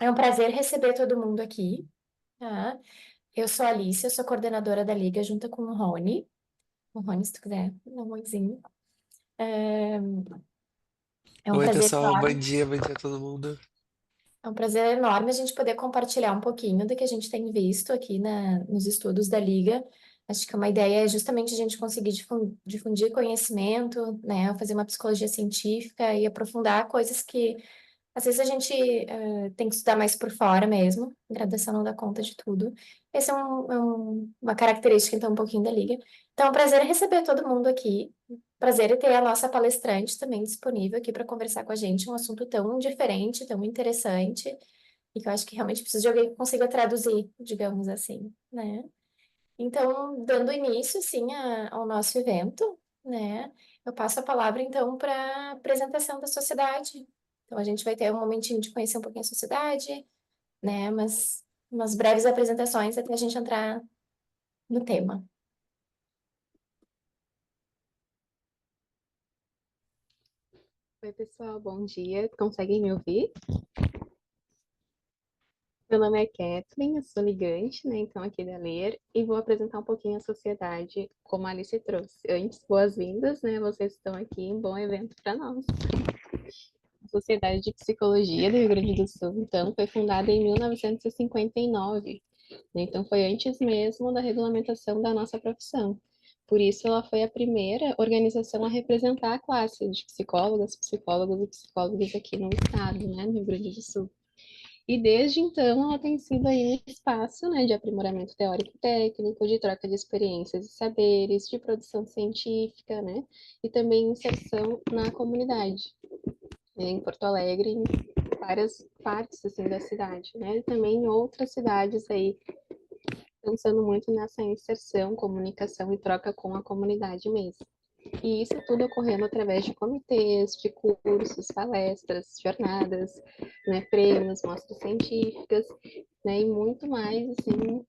É um prazer receber todo mundo aqui, tá? Eu sou a Alice, eu sou coordenadora da Liga, junto com o Rony. O Rony, se tu quiser, dá um oizinho. É, é um Oi, prazer pessoal, enorme, bom dia a todo mundo. é um prazer enorme a gente poder compartilhar um pouquinho do que a gente tem visto aqui nos estudos da Liga. Acho que uma ideia é justamente a gente conseguir difundir conhecimento, né? Fazer uma psicologia científica e aprofundar coisas que às vezes a gente tem que estudar mais por fora mesmo, graduação não dá conta de tudo. Essa uma característica, então, um pouquinho da Liga. Então, é um prazer receber todo mundo aqui. Prazer em ter a nossa palestrante também disponível aqui para conversar com a gente, um assunto tão diferente, tão interessante, e que eu acho que realmente preciso de alguém que consiga traduzir, digamos assim, né? Então, dando início, assim, ao nosso evento, né? Eu passo a palavra, então, para a apresentação da sociedade. Então, a gente vai ter um momentinho de conhecer um pouquinho a sociedade, né? Mas umas breves apresentações até a gente entrar no tema. Oi, pessoal, bom dia. Conseguem me ouvir? Meu nome é Kathleen, eu sou ligante, né, então aqui da Ler, e vou apresentar um pouquinho a sociedade, como a Alice trouxe. Antes, boas-vindas, né, vocês estão aqui, um bom evento para nós. A Sociedade de Psicologia do Rio Grande do Sul, então, foi fundada em 1959, né, então foi antes mesmo da regulamentação da nossa profissão. Por isso, ela foi a primeira organização a representar a classe de psicólogas, psicólogos e psicólogas aqui no estado, né, no Rio Grande do Sul. E desde então ela tem sido aí um espaço, né, de aprimoramento teórico e técnico, de troca de experiências e saberes, de produção científica, né, e também inserção na comunidade, né, em Porto Alegre, em várias partes assim da cidade, né, e também em outras cidades aí, pensando muito nessa inserção, comunicação e troca com a comunidade mesmo. E isso tudo ocorrendo através de comitês, de cursos, palestras, jornadas, né, prêmios, mostras científicas, né, e muito mais, assim,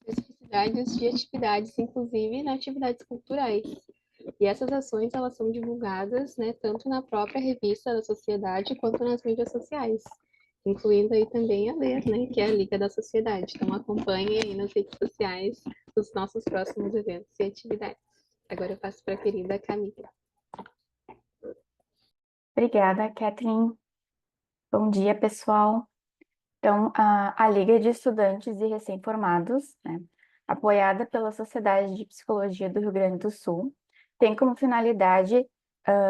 especificidades de atividades, inclusive na atividades culturais. E essas ações, elas são divulgadas, né, tanto na própria revista da sociedade, quanto nas mídias sociais, incluindo aí também a LER, né, que é a Liga da Sociedade. Então, acompanhe aí nas redes sociais os nossos próximos eventos e atividades. Agora eu passo para a querida Camila. Obrigada, Kathleen. Bom dia, pessoal. Então, a Liga de Estudantes e Recém-Formados, né, apoiada pela Sociedade de Psicologia do Rio Grande do Sul, tem como finalidade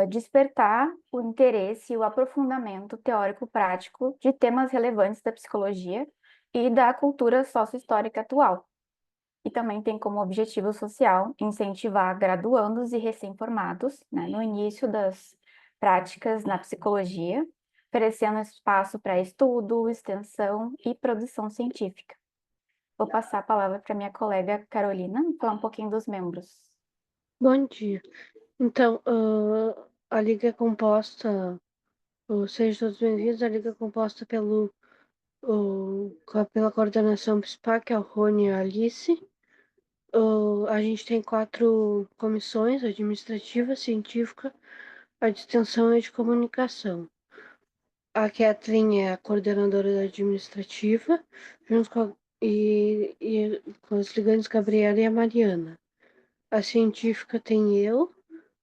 despertar o interesse e o aprofundamento teórico-prático de temas relevantes da psicologia e da cultura sócio-histórica atual. E também tem como objetivo social incentivar graduandos e recém-formados, né, no início das práticas na psicologia, oferecendo espaço para estudo, extensão e produção científica. Vou passar a palavra para minha colega Carolina, falar um pouquinho dos membros. Bom dia. Então, a Liga é composta, sejam todos bem-vindos, a Liga é composta pela coordenação principal, que é o Rony e a Alice. A gente tem 4 comissões, administrativa, científica, a de extensão e a de comunicação. A Kathleen é a coordenadora da administrativa, junto com as ligantes Gabriela e a Mariana. A científica tem eu,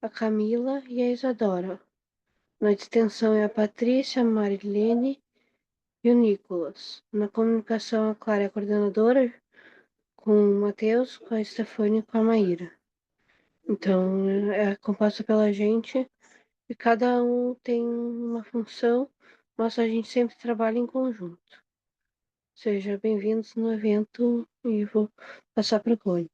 a Camila e a Isadora. Na extensão é a Patrícia, a Marilene e o Nicolas. Na comunicação, a Clara é a coordenadora, com o Matheus, com a Stefania e com a Maíra. Então, é composta pela gente e cada um tem uma função, mas a gente sempre trabalha em conjunto. Sejam bem-vindos no evento e vou passar para o Rony.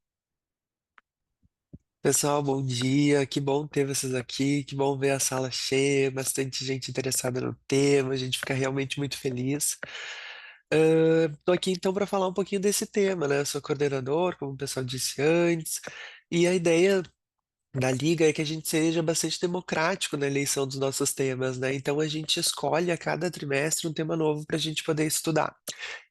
Pessoal, bom dia. Que bom ter vocês aqui. Que bom ver a sala cheia, bastante gente interessada no tema. A gente fica realmente muito feliz. Estou aqui então para falar um pouquinho desse tema, né? Eu sou coordenador, como o pessoal disse antes, e a ideia da liga é que a gente seja bastante democrático na eleição dos nossos temas, né? Então a gente escolhe a cada trimestre um tema novo para a gente poder estudar.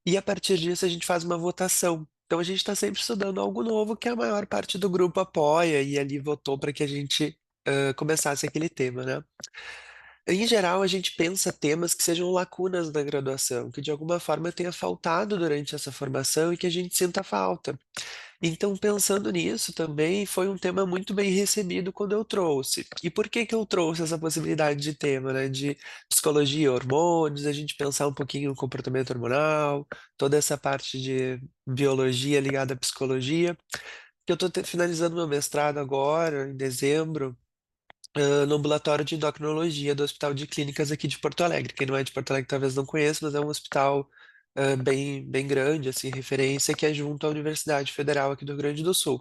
E a partir disso a gente faz uma votação. Então a gente está sempre estudando algo novo que a maior parte do grupo apoia e ali votou para que a gente começasse aquele tema, né? Em geral, a gente pensa temas que sejam lacunas da graduação, que de alguma forma tenha faltado durante essa formação e que a gente sinta falta. Então, pensando nisso também, foi um tema muito bem recebido quando eu trouxe. E por que que eu trouxe essa possibilidade de tema, né? De psicologia, hormônios, a gente pensar um pouquinho no comportamento hormonal, toda essa parte de biologia ligada à psicologia, que eu estou finalizando meu mestrado agora, em dezembro, no ambulatório de endocrinologia do Hospital de Clínicas aqui de Porto Alegre. Quem não é de Porto Alegre talvez não conheça, mas é um hospital bem grande, assim, referência, que é junto à Universidade Federal aqui do Rio Grande do Sul.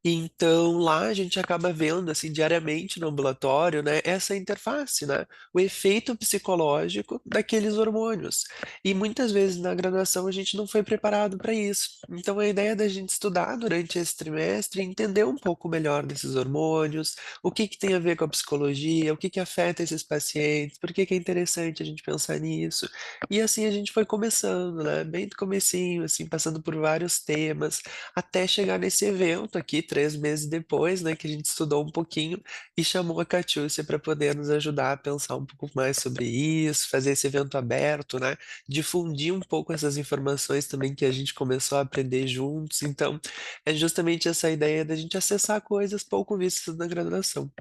Então, lá a gente acaba vendo, assim, diariamente no ambulatório, né, essa interface, né, o efeito psicológico daqueles hormônios. E muitas vezes na graduação a gente não foi preparado para isso. Então, a ideia da gente estudar durante esse trimestre, é entender um pouco melhor desses hormônios, o que que tem a ver com a psicologia, o que que afeta esses pacientes, por que que é interessante a gente pensar nisso. E assim a gente foi começando, né, bem do comecinho, assim, passando por vários temas até chegar nesse evento aqui, 3 meses depois, né, que a gente estudou um pouquinho e chamou a Catiúcia para poder nos ajudar a pensar um pouco mais sobre isso, fazer esse evento aberto, né, difundir um pouco essas informações também que a gente começou a aprender juntos. Então, é justamente essa ideia da gente acessar coisas pouco vistas na graduação.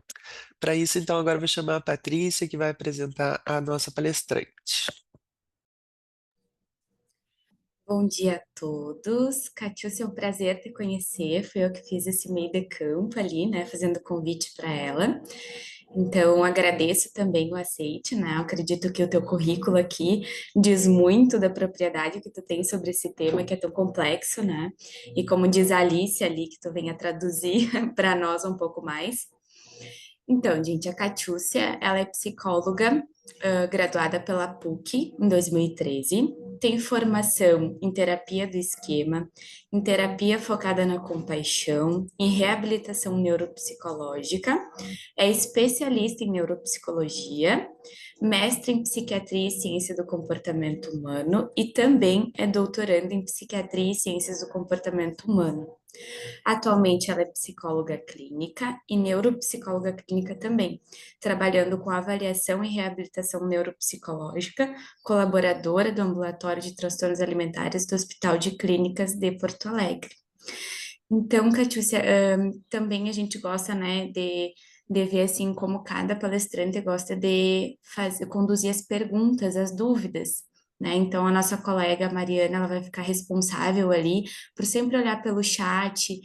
Para isso, então, agora eu vou chamar a Patrícia, que vai apresentar a nossa palestrante. Bom dia a todos. Catiúcia, é um prazer te conhecer. Foi eu que fiz esse meio de campo ali, né, fazendo convite para ela. Então, agradeço também o aceite, né? Eu acredito que o teu currículo aqui diz muito da propriedade que tu tem sobre esse tema que é tão complexo, né? E como diz a Alice ali, que tu venha traduzir para nós um pouco mais. Então, gente, a Catiúcia, ela é psicóloga, graduada pela PUC em 2013, tem formação em terapia do esquema, em terapia focada na compaixão, em reabilitação neuropsicológica, é especialista em neuropsicologia, mestre em psiquiatria e ciência do comportamento humano e também é doutoranda em psiquiatria e ciências do comportamento humano. Atualmente, ela é psicóloga clínica e neuropsicóloga clínica também, trabalhando com avaliação e reabilitação neuropsicológica, colaboradora do Ambulatório de Transtornos Alimentares do Hospital de Clínicas de Porto Alegre. Então, Catiúcia, também a gente gosta, né, de ver, assim, como cada palestrante gosta de fazer, conduzir as perguntas, as dúvidas, né? Então, a nossa colega Mariana, ela vai ficar responsável ali por sempre olhar pelo chat,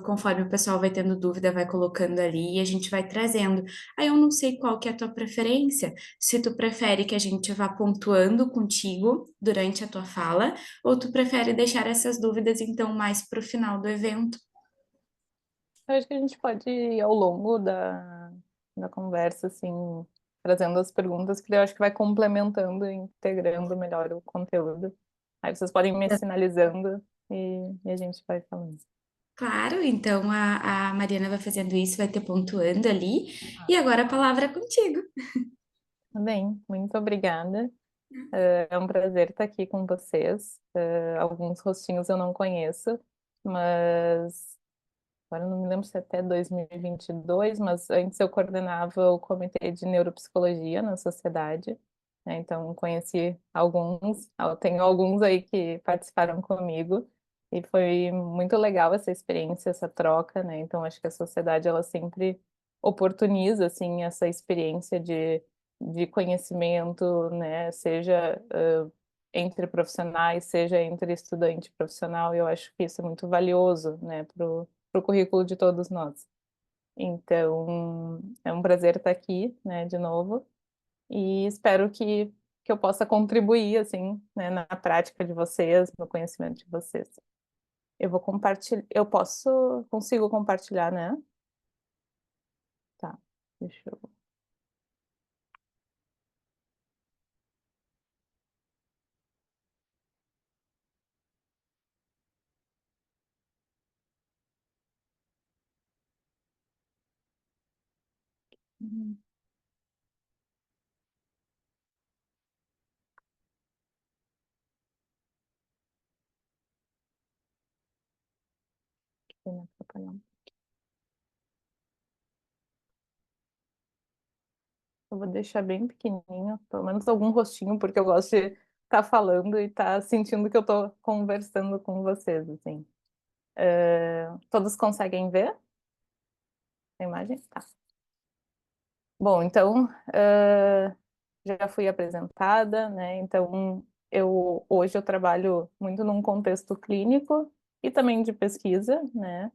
conforme o pessoal vai tendo dúvida, vai colocando ali e a gente vai trazendo. Aí eu não sei qual que é a tua preferência, se tu prefere que a gente vá pontuando contigo durante a tua fala, ou tu prefere deixar essas dúvidas, então, mais para o final do evento? Eu acho que a gente pode ir ao longo da conversa, assim, trazendo as perguntas, que eu acho que vai complementando e integrando melhor o conteúdo. Aí vocês podem me sinalizando e a gente vai falando. Claro, então a Mariana vai fazendo isso, vai ter pontuando ali. E agora a palavra é contigo. Tá bem, muito obrigada. É um prazer estar aqui com vocês. Alguns rostinhos eu não conheço, mas agora eu não me lembro se é até 2022, mas antes eu coordenava o Comitê de Neuropsicologia na sociedade, né? Então conheci alguns, eu tenho alguns aí que participaram comigo, e foi muito legal essa experiência, essa troca, né? Então acho que a sociedade ela sempre oportuniza assim essa experiência de conhecimento, né? Seja entre profissionais, seja entre estudante e profissional, e eu acho que isso é muito valioso, né, para o currículo de todos nós. Então, é um prazer estar aqui, né, de novo, e espero que eu possa contribuir, assim, né, na prática de vocês, no conhecimento de vocês. Eu vou compartilhar, consigo compartilhar, né? Tá, deixa eu... Hum, aqui me atrapalhou. eu vou deixar bem pequenininho, pelo menos algum rostinho, porque eu gosto de estar falando e estar sentindo que eu estou conversando com vocês, assim. Todos conseguem ver a imagem? Tá. Bom, então, já fui apresentada, né? Então, hoje eu trabalho muito num contexto clínico e também de pesquisa, né?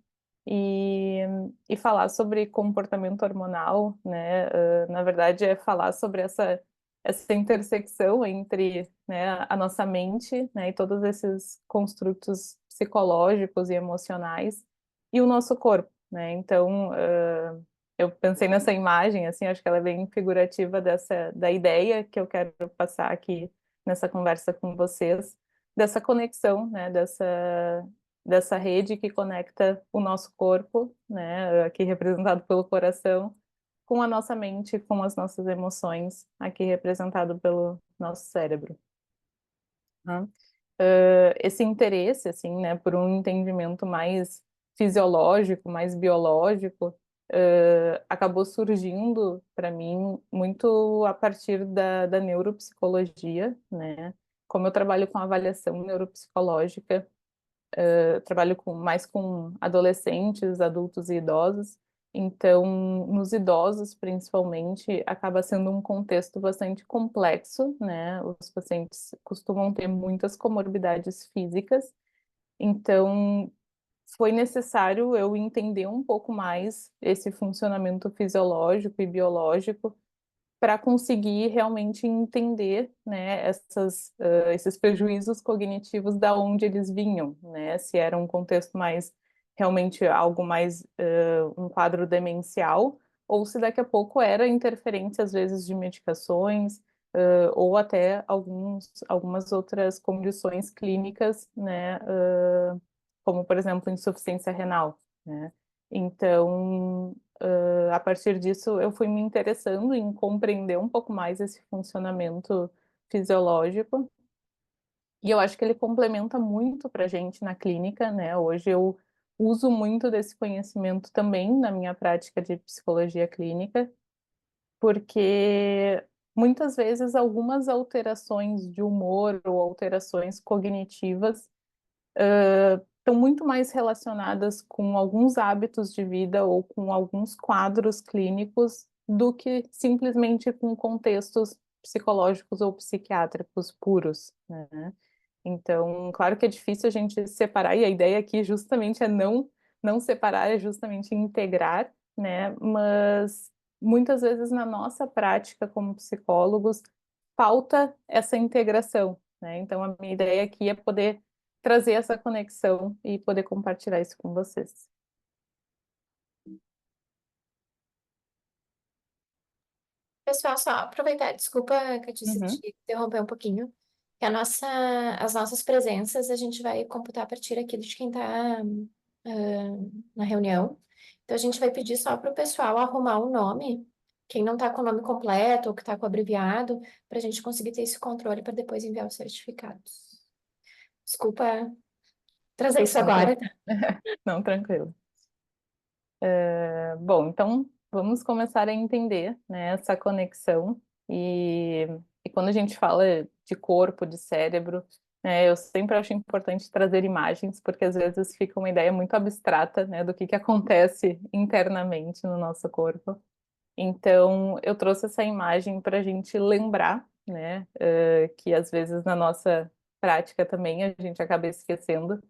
E, e falar sobre comportamento hormonal, né? Na verdade, é falar sobre essa intersecção entre, né, a nossa mente, né, e todos esses construtos psicológicos e emocionais e o nosso corpo, né? Então, eu pensei nessa imagem, assim, acho que ela é bem figurativa da ideia que eu quero passar aqui nessa conversa com vocês, dessa conexão, né, dessa rede que conecta o nosso corpo, né, aqui representado pelo coração, com a nossa mente, com as nossas emoções, aqui representado pelo nosso cérebro. Né? Esse interesse, assim, né, por um entendimento mais fisiológico, mais biológico, acabou surgindo para mim muito a partir da neuropsicologia, né? Como eu trabalho com avaliação neuropsicológica, eu trabalho mais com adolescentes, adultos e idosos. Então, nos idosos, principalmente, acaba sendo um contexto bastante complexo, né? Os pacientes costumam ter muitas comorbidades físicas. Então, foi necessário eu entender um pouco mais esse funcionamento fisiológico e biológico para conseguir realmente entender, né, esses prejuízos cognitivos da onde eles vinham, né, se era um contexto mais realmente algo mais um quadro demencial ou se daqui a pouco era interferência às vezes de medicações ou até algumas outras condições clínicas, né, como por exemplo insuficiência renal, né. Então, a partir disso, eu fui me interessando em compreender um pouco mais esse funcionamento fisiológico. E eu acho que ele complementa muito para a gente na clínica, né? Hoje eu uso muito desse conhecimento também na minha prática de psicologia clínica, porque muitas vezes algumas alterações de humor ou alterações cognitivas estão muito mais relacionadas com alguns hábitos de vida ou com alguns quadros clínicos do que simplesmente com contextos psicológicos ou psiquiátricos puros, né? Então, claro que é difícil a gente separar, e a ideia aqui justamente é não separar, é justamente integrar, né? Mas muitas vezes na nossa prática como psicólogos falta essa integração, né? Então, a minha ideia aqui é poder trazer essa conexão e poder compartilhar isso com vocês. Pessoal, só aproveitar, desculpa, Catice, Uhum. te interromper um pouquinho, que as nossas presenças a gente vai computar a partir aqui de quem está na reunião. Então, a gente vai pedir só para o pessoal arrumar o nome, quem não está com o nome completo ou que está com abreviado, para a gente conseguir ter esse controle para depois enviar os certificados. Desculpa trazer isso Não, agora, tá? não, tranquilo. Bom, então vamos começar a entender, né, essa conexão e quando a gente fala de corpo, de cérebro, né, eu sempre acho importante trazer imagens, porque às vezes fica uma ideia muito abstrata, né, do que acontece internamente no nosso corpo. Então, eu trouxe essa imagem para a gente lembrar, né, que às vezes na nossa prática também a gente acaba esquecendo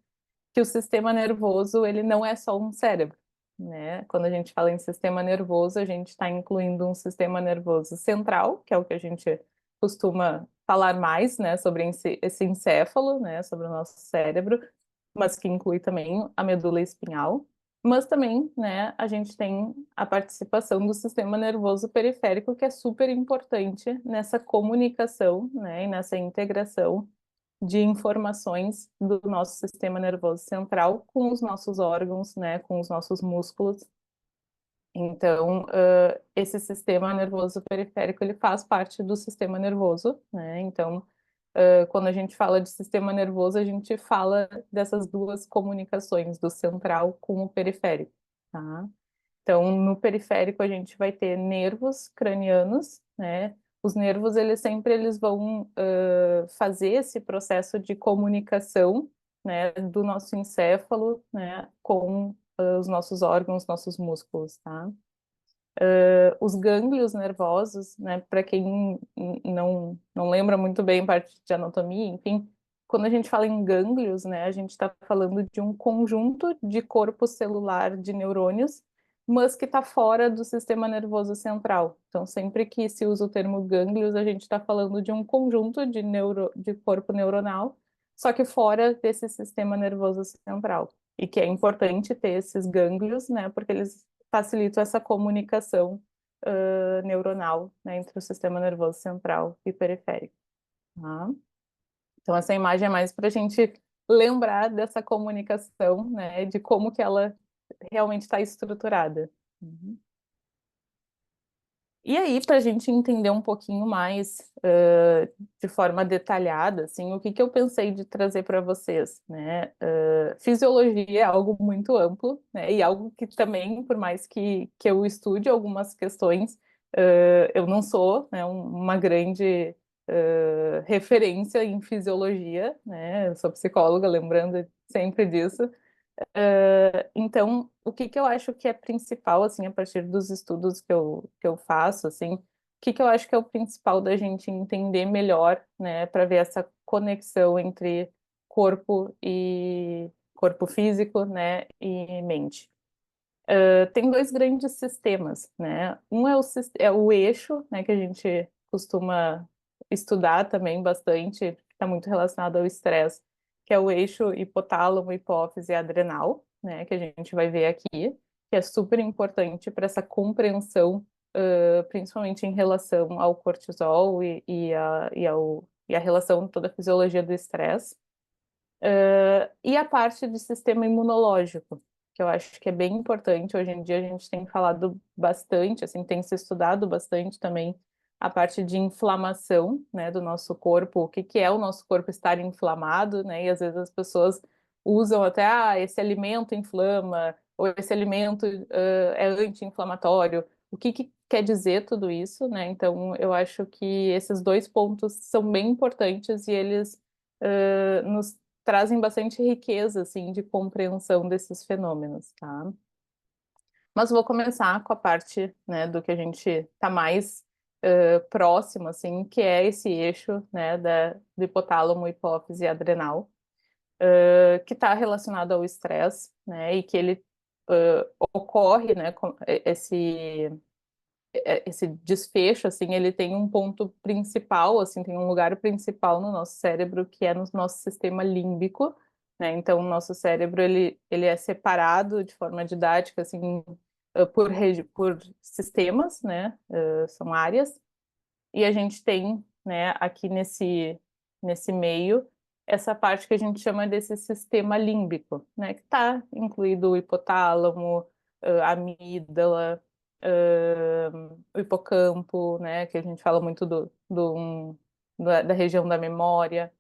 que o sistema nervoso ele não é só um cérebro, né? Quando a gente fala em sistema nervoso, a gente está incluindo um sistema nervoso central, que é o que a gente costuma falar mais, né, sobre esse encéfalo, né, sobre o nosso cérebro, mas que inclui também a medula espinhal. Mas também, né, a gente tem a participação do sistema nervoso periférico, que é super importante nessa comunicação, né, e nessa integração de informações do nosso sistema nervoso central com os nossos órgãos, né, com os nossos músculos. Então, esse sistema nervoso periférico, ele faz parte do sistema nervoso, né? Então, quando a gente fala de sistema nervoso, a gente fala dessas duas comunicações, do central com o periférico, tá? Então, no periférico a gente vai ter nervos cranianos, né? Os nervos, eles vão fazer esse processo de comunicação, né, do nosso encéfalo, né, com os nossos órgãos, nossos músculos, tá? Os gânglios nervosos, né, para quem não lembra muito bem parte de anatomia, enfim, quando a gente fala em gânglios, né, a gente está falando de um conjunto de corpo celular de neurônios, mas que está fora do sistema nervoso central. Então, sempre que se usa o termo gânglios, a gente está falando de um conjunto de corpo neuronal, só que fora desse sistema nervoso central. E que é importante ter esses gânglios, né, porque eles facilitam essa comunicação neuronal, né, entre o sistema nervoso central e periférico. Tá? Então, essa imagem é mais para a gente lembrar dessa comunicação, né, de como que ela realmente está estruturada. Uhum. E aí, para a gente entender um pouquinho mais, de forma detalhada, assim, o que que eu pensei de trazer para vocês, né? Fisiologia é algo muito amplo, né? E algo que também, por mais que eu estude algumas questões, eu não sou, né, uma grande referência em fisiologia, né? Eu sou psicóloga, lembrando sempre disso. Então, o que que eu acho que é principal, assim, a partir dos estudos que eu faço, assim, o que que eu acho que é o principal da gente entender melhor, né, para ver essa conexão entre corpo físico, né, e mente. Tem dois grandes sistemas, né? Um é o eixo, né, que a gente costuma estudar também bastante, que está muito relacionado ao estresse, que é o eixo hipotálamo, hipófise e adrenal, né, que a gente vai ver aqui, que é super importante para essa compreensão, principalmente em relação ao cortisol e a relação toda a fisiologia do estresse. E a parte de sistema imunológico, que eu acho que é bem importante. Hoje em dia a gente tem falado bastante, assim, tem se estudado bastante também a parte de inflamação, né, do nosso corpo, o que que é o nosso corpo estar inflamado, né, e às vezes as pessoas usam até, esse alimento inflama, ou esse alimento, é anti-inflamatório. O que que quer dizer tudo isso, né? Então, eu acho que esses dois pontos são bem importantes e eles nos trazem bastante riqueza, assim, de compreensão desses fenômenos, tá? Mas vou começar com a parte, né, do que a gente está mais próximo, assim, que é esse eixo, né, do hipotálamo, hipófise e adrenal, que está relacionado ao estresse, né, e que ele ocorre, né, esse desfecho, assim, ele tem um ponto principal, assim, tem um lugar principal no nosso cérebro, que é no nosso sistema límbico, né? Então, o nosso cérebro, ele é separado de forma didática, assim, por sistemas, né? São áreas. E a gente tem, né, aqui nesse meio, essa parte que a gente chama desse sistema límbico, né? Que está incluído o hipotálamo, a amígdala, o hipocampo, né? Que a gente fala muito da região da memória.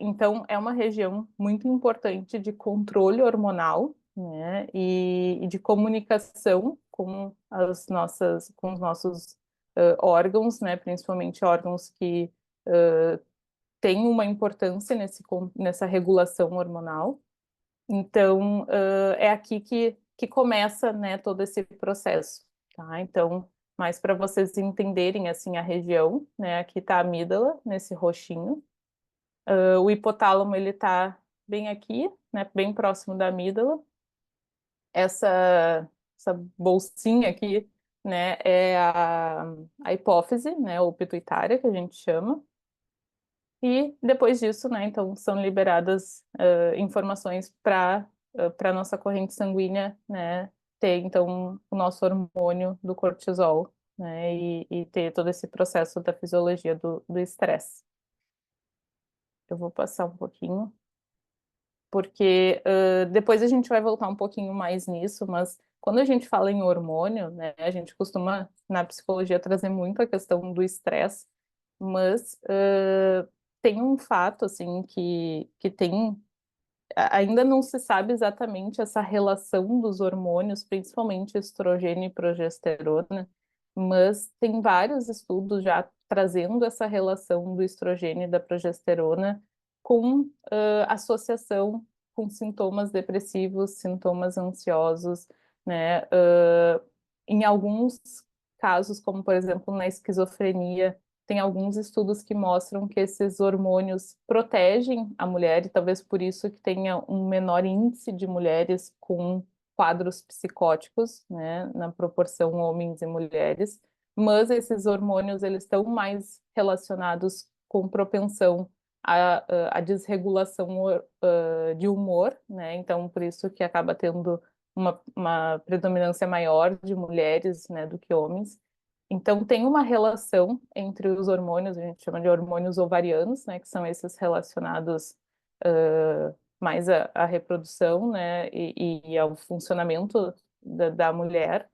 Então, é uma região muito importante de controle hormonal, né, e de comunicação com os nossos órgãos, né, principalmente órgãos que têm uma importância nessa regulação hormonal. Então, é aqui que começa, né, todo esse processo, tá? Então, mais para vocês entenderem, assim, a região, né, aqui está a amígdala, nesse roxinho. O hipotálamo, ele está bem aqui, né, bem próximo da amígdala. Essa bolsinha aqui, né, é a hipófise, né, ou pituitária, que a gente chama. E depois disso, né, então são liberadas informações para a nossa corrente sanguínea, né, ter então o nosso hormônio do cortisol, né, e ter todo esse processo da fisiologia do estresse. Eu vou passar um pouquinho, porque depois a gente vai voltar um pouquinho mais nisso, mas quando a gente fala em hormônio, né, a gente costuma, na psicologia, trazer muito a questão do estresse, mas tem um fato, assim, que tem ainda não se sabe exatamente essa relação dos hormônios, principalmente estrogênio e progesterona, mas tem vários estudos já trazendo essa relação do estrogênio e da progesterona com associação com sintomas depressivos, sintomas ansiosos, né? Em alguns casos, como por exemplo na esquizofrenia, tem alguns estudos que mostram que esses hormônios protegem a mulher, e talvez por isso que tenha um menor índice de mulheres com quadros psicóticos, né, na proporção homens e mulheres, mas esses hormônios eles estão mais relacionados com propensão à desregulação de humor, né, então por isso que acaba tendo uma predominância maior de mulheres, né, do que homens. Então, tem uma relação entre os hormônios, a gente chama de hormônios ovarianos, né, que são esses relacionados mais à reprodução, né, e ao funcionamento da mulher.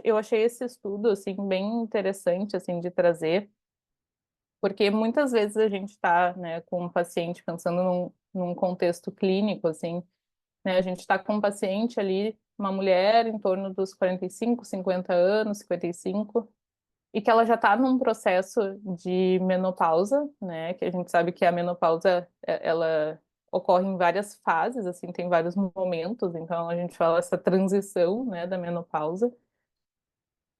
Eu achei esse estudo, assim, bem interessante, assim, de trazer, porque muitas vezes a gente está, né, com um paciente pensando num contexto clínico, assim, né? A gente está com um paciente ali, uma mulher em torno dos 45, 50 anos, 55, e que ela já está num processo de menopausa, né? Que a gente sabe que a menopausa, ela ocorre em várias fases, assim, tem vários momentos, então a gente fala essa transição, né, da menopausa.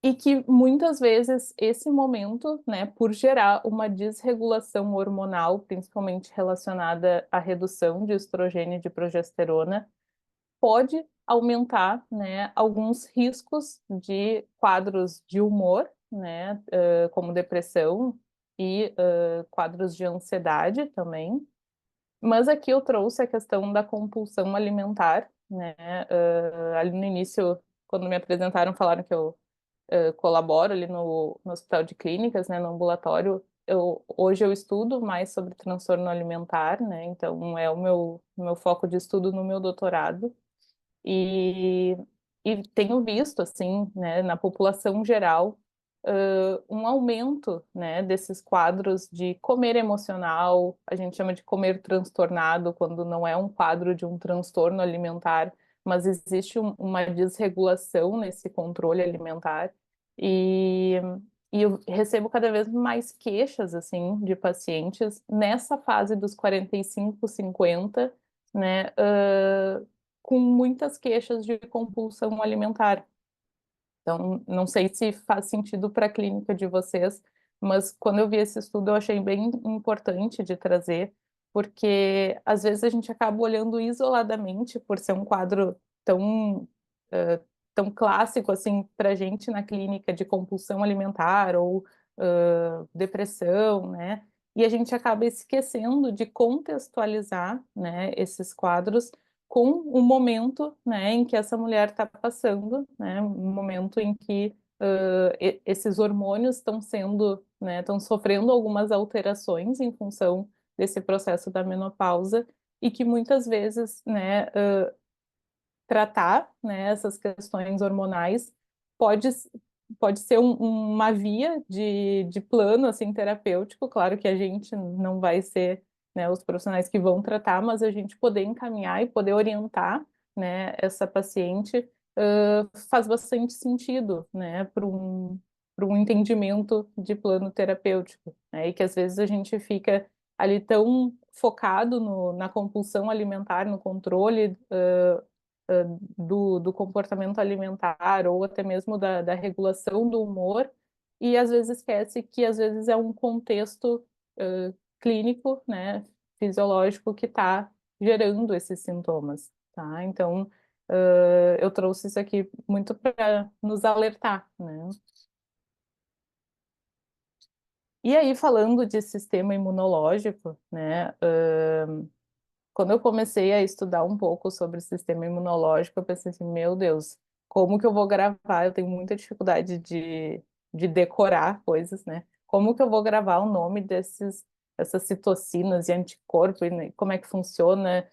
E que muitas vezes esse momento, né, por gerar uma desregulação hormonal, principalmente relacionada à redução de estrogênio e de progesterona, pode aumentar, né, alguns riscos de quadros de humor, né, como depressão e quadros de ansiedade também. Mas aqui eu trouxe a questão da compulsão alimentar, né, ali no início, quando me apresentaram, falaram que eu colaboro ali no Hospital de Clínicas, né, no ambulatório. Hoje eu estudo mais sobre transtorno alimentar, né, então é o meu foco de estudo no meu doutorado. E, e tenho visto, assim, né, na população geral, um aumento, né, desses quadros de comer emocional, a gente chama de comer transtornado, quando não é um quadro de um transtorno alimentar, mas existe uma desregulação nesse controle alimentar. E, e eu recebo cada vez mais queixas, assim, de pacientes nessa fase dos 45, 50, né, com muitas queixas de compulsão alimentar. Então, não sei se faz sentido para a clínica de vocês, mas quando eu vi esse estudo, eu achei bem importante de trazer, porque às vezes a gente acaba olhando isoladamente por ser um quadro tão, tão clássico assim para a gente na clínica de compulsão alimentar ou depressão, né? E a gente acaba esquecendo de contextualizar, né, esses quadros com o momento, né, em que essa mulher está passando, né, um momento em que esses hormônios estão sendo, né, estão sofrendo algumas alterações em função desse processo da menopausa e que muitas vezes, né, tratar, né, essas questões hormonais pode, pode ser uma via de plano assim terapêutico. Claro que a gente não vai ser, né, os profissionais que vão tratar, mas a gente poder encaminhar e poder orientar, né, essa paciente faz bastante sentido, né, para um entendimento de plano terapêutico, né, e que às vezes a gente fica ali tão focado na compulsão alimentar, no controle do comportamento alimentar ou até mesmo da regulação do humor, e às vezes esquece que às vezes é um contexto clínico, né, fisiológico que está gerando esses sintomas, tá? Então, eu trouxe isso aqui muito para nos alertar, né? E aí, falando de sistema imunológico, né, quando eu comecei a estudar um pouco sobre o sistema imunológico, eu pensei assim, meu Deus, como que eu vou gravar? Eu tenho muita dificuldade de decorar coisas, né? Como que eu vou gravar o nome dessas citocinas e anticorpos, né? Como é que funciona?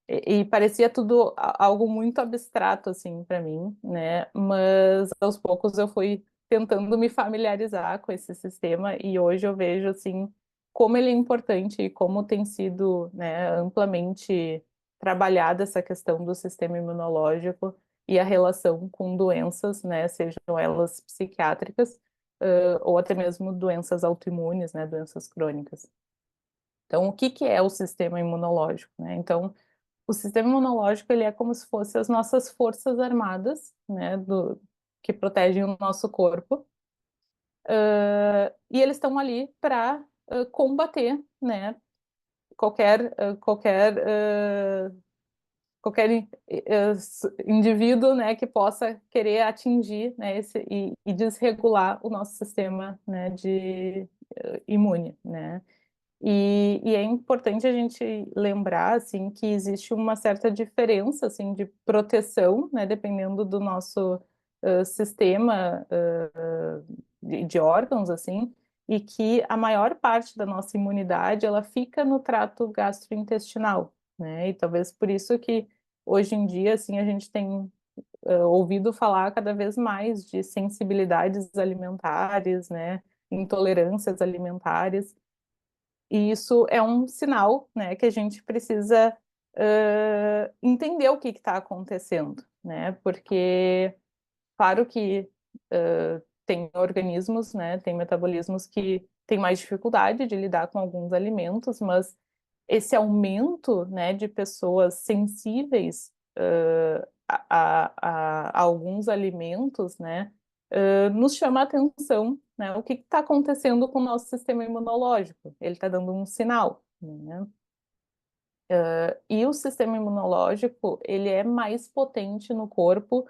E parecia tudo algo muito abstrato, assim, para mim, né? Mas aos poucos eu fui tentando me familiarizar com esse sistema e hoje eu vejo, assim, como ele é importante e como tem sido, né, amplamente trabalhada essa questão do sistema imunológico e a relação com doenças, né, sejam elas psiquiátricas, ou até mesmo doenças autoimunes, né, doenças crônicas. Então, o que que é o sistema imunológico, né? Então, o sistema imunológico, ele é como se fosse as nossas forças armadas, né, que protegem o nosso corpo, e eles estão ali para combater, né, qualquer, indivíduo, né, que possa querer atingir, né, e desregular o nosso sistema, né, imune, né. E é importante a gente lembrar, assim, que existe uma certa diferença, assim, de proteção, né, dependendo do nosso sistema de órgãos, assim, e que a maior parte da nossa imunidade, ela fica no trato gastrointestinal, né, e talvez por isso que hoje em dia, assim, a gente tem ouvido falar cada vez mais de sensibilidades alimentares, né, intolerâncias alimentares, e isso é um sinal, né, que a gente precisa entender o que está acontecendo, né? Porque, claro que tem organismos, né, tem metabolismos que têm mais dificuldade de lidar com alguns alimentos, mas esse aumento, né, de pessoas sensíveis a alguns alimentos, né, nos chama a atenção, né, o que está acontecendo com o nosso sistema imunológico. Ele está dando um sinal, né? E o sistema imunológico, ele é mais potente no corpo.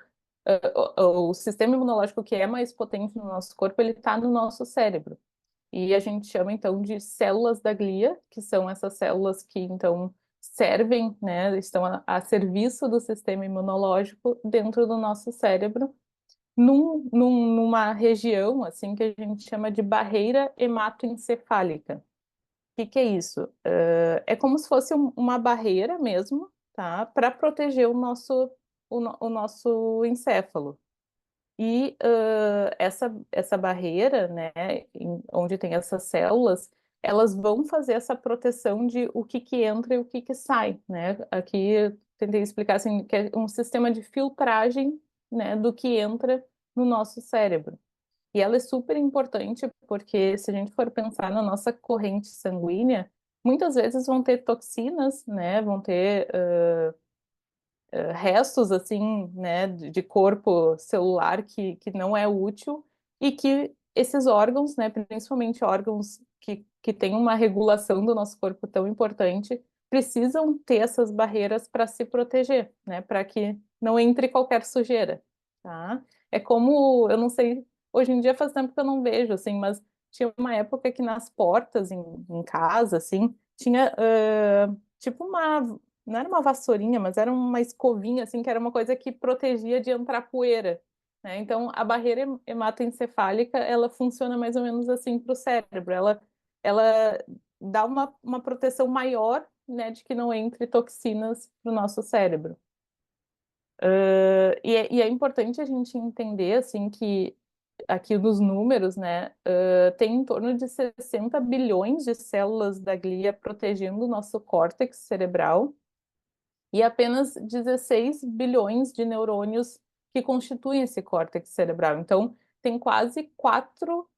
O sistema imunológico que é mais potente no nosso corpo, ele está no nosso cérebro. E a gente chama, então, de células da glia, que são essas células que, então, servem, né, estão a serviço do sistema imunológico dentro do nosso cérebro, numa região, assim, que a gente chama de barreira hematoencefálica. O que é isso? É como se fosse uma barreira mesmo, tá? Para proteger o nosso encéfalo. E essa barreira, né, onde tem essas células, elas vão fazer essa proteção de o que entra e o que sai, né? Aqui eu tentei explicar assim, que é um sistema de filtragem, né, do que entra no nosso cérebro. E ela é super importante porque se a gente for pensar na nossa corrente sanguínea, muitas vezes vão ter toxinas, né, vão ter restos assim, né, de corpo celular que não é útil e que esses órgãos, né, principalmente órgãos que têm uma regulação do nosso corpo tão importante, precisam ter essas barreiras para se proteger, né, para que não entre qualquer sujeira, tá? É como, eu não sei, hoje em dia faz tempo que eu não vejo, assim, mas tinha uma época que nas portas em casa, assim, tinha tipo não era uma vassourinha, mas era uma escovinha, assim, que era uma coisa que protegia de entrar poeira, né? Então, a barreira hematoencefálica, ela funciona mais ou menos assim para o cérebro. Ela dá uma proteção maior, né, de que não entre toxinas para o nosso cérebro. E é importante a gente entender, assim, que aqui dos números, né, tem em torno de 60 bilhões de células da glia protegendo o nosso córtex cerebral, e apenas 16 bilhões de neurônios que constituem esse córtex cerebral. Então, tem quase 4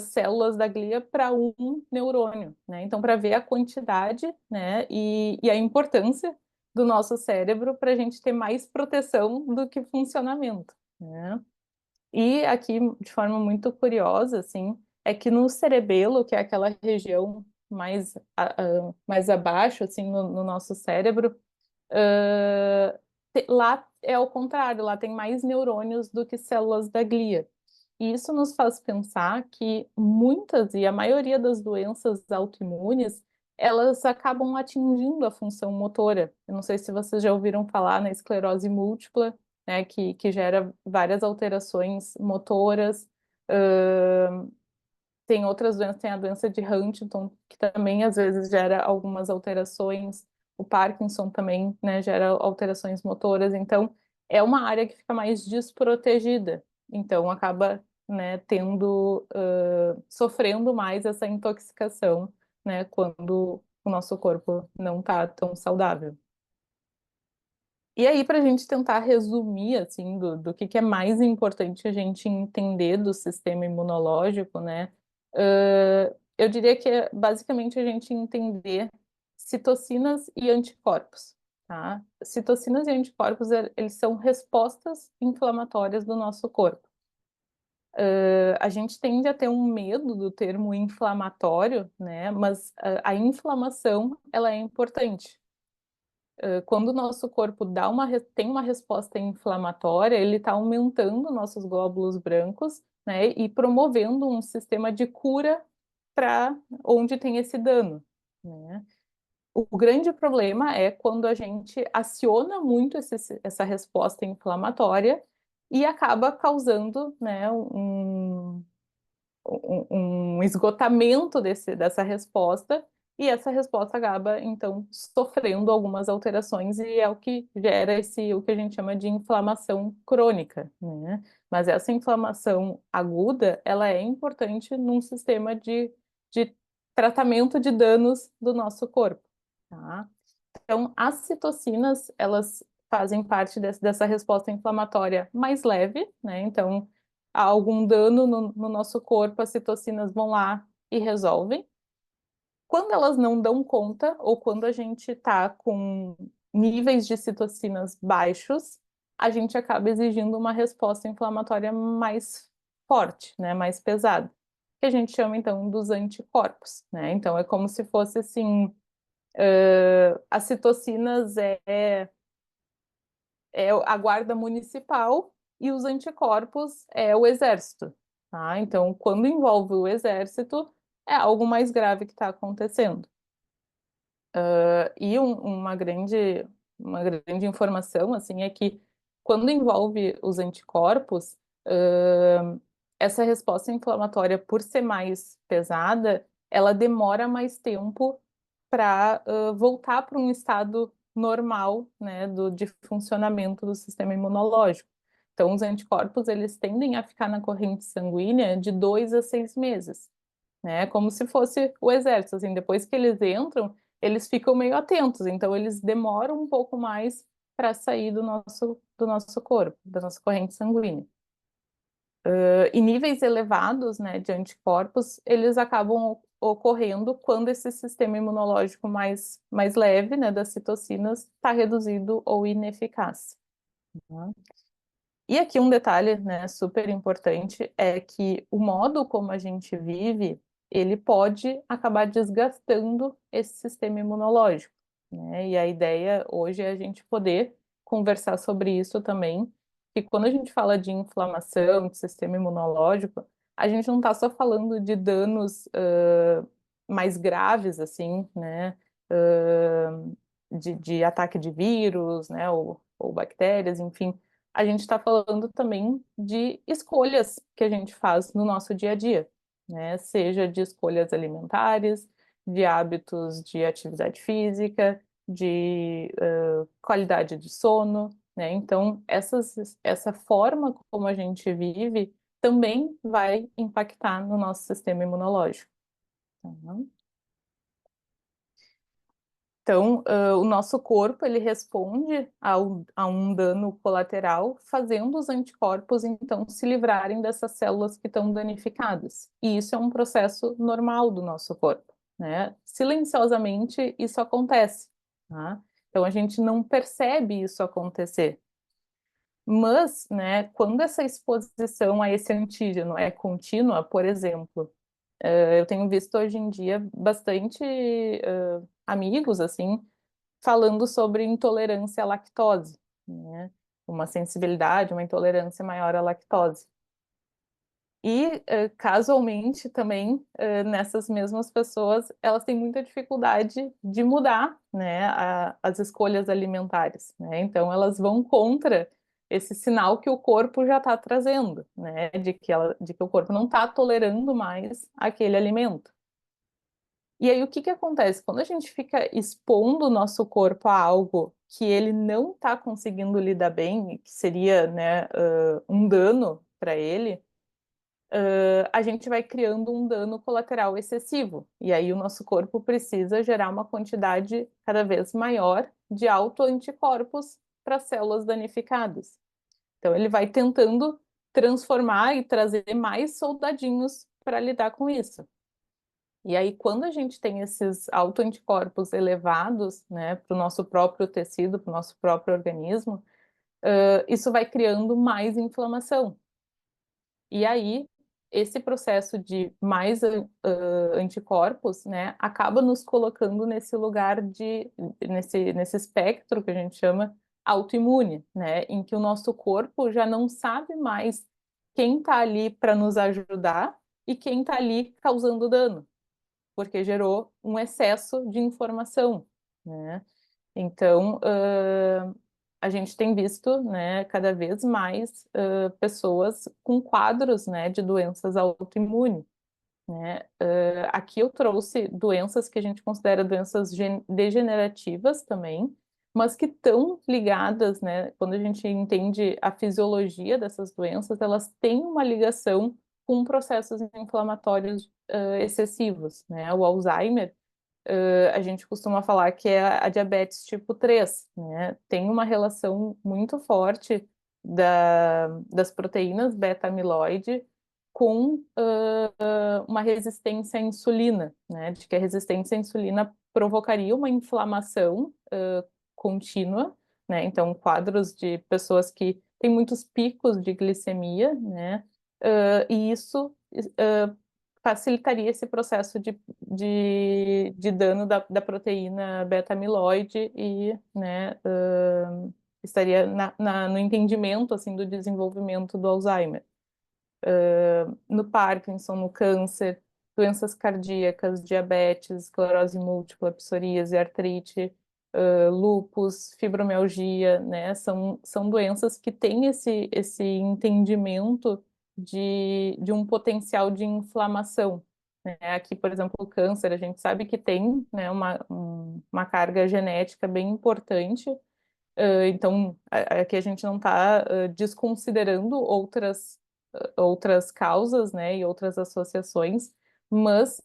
células da glia para um neurônio, né? Então, para ver a quantidade, né, e a importância do nosso cérebro para a gente ter mais proteção do que funcionamento, né? E aqui, de forma muito curiosa, assim, é que no cerebelo, que é aquela região mais abaixo, assim, no nosso cérebro, lá é ao contrário, lá tem mais neurônios do que células da glia. E isso nos faz pensar que muitas e a maioria das doenças autoimunes, elas acabam atingindo a função motora. Eu não sei se vocês já ouviram falar na esclerose múltipla, né, que gera várias alterações motoras. Tem outras doenças, tem a doença de Huntington, que também às vezes gera algumas alterações. O Parkinson também, né, gera alterações motoras. Então, é uma área que fica mais desprotegida. Então, acaba, né, sofrendo mais essa intoxicação, né, quando o nosso corpo não está tão saudável. E aí, para a gente tentar resumir, assim, do que é mais importante a gente entender do sistema imunológico, né? Eu diria que é basicamente a gente entender citocinas e anticorpos, tá? Citocinas e anticorpos, eles são respostas inflamatórias do nosso corpo. A gente tende a ter um medo do termo inflamatório, né? Mas a inflamação, ela é importante. Quando o nosso corpo tem uma resposta inflamatória, ele está aumentando nossos glóbulos brancos, né, e promovendo um sistema de cura para onde tem esse dano, né? O grande problema é quando a gente aciona muito essa resposta inflamatória e acaba causando, né, um esgotamento dessa resposta, e essa resposta acaba, então, sofrendo algumas alterações, e é o que gera o que a gente chama de inflamação crônica, né? Mas essa inflamação aguda, ela é importante num sistema de tratamento de danos do nosso corpo, tá? Então, as citocinas, elas fazem parte dessa resposta inflamatória mais leve, né? Então, há algum dano no nosso corpo, as citocinas vão lá e resolvem. Quando elas não dão conta, ou quando a gente está com níveis de citocinas baixos, a gente acaba exigindo uma resposta inflamatória mais forte, né? Mais pesada, que a gente chama, então, dos anticorpos, né? Então, é como se fosse, assim, as citocinas é a guarda municipal e os anticorpos é o exército, tá? Então, quando envolve o exército, é algo mais grave que está acontecendo. E uma grande informação, assim, é que quando envolve os anticorpos, essa resposta inflamatória, por ser mais pesada, ela demora mais tempo para voltar para um estado normal, né, de funcionamento do sistema imunológico. Então, os anticorpos, eles tendem a ficar na corrente sanguínea de 2 a 6 meses, né, como se fosse o exército, assim, depois que eles entram, eles ficam meio atentos, então eles demoram um pouco mais para sair do nosso corpo, da nossa corrente sanguínea. E níveis elevados, né, de anticorpos, eles acabam ocorrendo quando esse sistema imunológico mais leve, né, das citocinas, está reduzido ou ineficaz, tá? E aqui um detalhe, né, super importante é que o modo como a gente vive, ele pode acabar desgastando esse sistema imunológico, né? E a ideia hoje é a gente poder conversar sobre isso também, que quando a gente fala de inflamação, de sistema imunológico, a gente não está só falando de danos mais graves, assim, né? De ataque de vírus, né? Ou bactérias, enfim, a gente está falando também de escolhas que a gente faz no nosso dia a dia, né? Seja de escolhas alimentares, de hábitos de atividade física, de qualidade de sono, né? Então, essa forma como a gente vive também vai impactar no nosso sistema imunológico, tá? Então, o nosso corpo ele responde a um dano colateral, fazendo os anticorpos então se livrarem dessas células que estão danificadas. E isso é um processo normal do nosso corpo, né? Silenciosamente isso acontece, tá? Então a gente não percebe isso acontecer. Mas, né, quando essa exposição a esse antígeno é contínua, por exemplo, eu tenho visto hoje em dia bastante amigos, assim, falando sobre intolerância à lactose, né? Uma sensibilidade, uma intolerância maior à lactose. E, casualmente, também, nessas mesmas pessoas, elas têm muita dificuldade de mudar, né, as escolhas alimentares, né? Então, elas vão contra esse sinal que o corpo já está trazendo, né, de que o corpo não está tolerando mais aquele alimento. E aí, o que que acontece? Quando a gente fica expondo o nosso corpo a algo que ele não está conseguindo lidar bem, que seria, né, um dano para ele, a gente vai criando um dano colateral excessivo. E aí o nosso corpo precisa gerar uma quantidade cada vez maior de autoanticorpos para células danificadas. Então ele vai tentando transformar e trazer mais soldadinhos para lidar com isso. E aí, quando a gente tem esses autoanticorpos elevados, né, para o nosso próprio tecido, para o nosso próprio organismo, isso vai criando mais inflamação. E aí, esse processo de mais anticorpos, né, acaba nos colocando nesse lugar nesse espectro que a gente chama autoimune, né, em que o nosso corpo já não sabe mais quem está ali para nos ajudar e quem está ali causando dano, porque gerou um excesso de informação, né? Então, a gente tem visto, né, cada vez mais pessoas com quadros, né, de doenças autoimunes, né? Aqui eu trouxe doenças que a gente considera doenças degenerativas também, mas que estão ligadas, né? Quando a gente entende a fisiologia dessas doenças, elas têm uma ligação com processos inflamatórios excessivos, né? O Alzheimer, a gente costuma falar que é a diabetes tipo 3, né? Tem uma relação muito forte das proteínas beta-amiloide com uma resistência à insulina, né? De que a resistência à insulina provocaria uma inflamação contínua, né? Então, quadros de pessoas que têm muitos picos de glicemia, né? E isso facilitaria esse processo de dano da proteína beta-amiloide e, né, estaria no entendimento, assim, do desenvolvimento do Alzheimer. No Parkinson, no câncer, doenças cardíacas, diabetes, esclerose múltipla, psoríase, artrite, lúpus, fibromialgia, né? São doenças que têm esse entendimento de um potencial de inflamação, né? Aqui, por exemplo, o câncer, a gente sabe que tem, né, uma carga genética bem importante, então aqui a gente não está desconsiderando outras causas, né, e outras associações, mas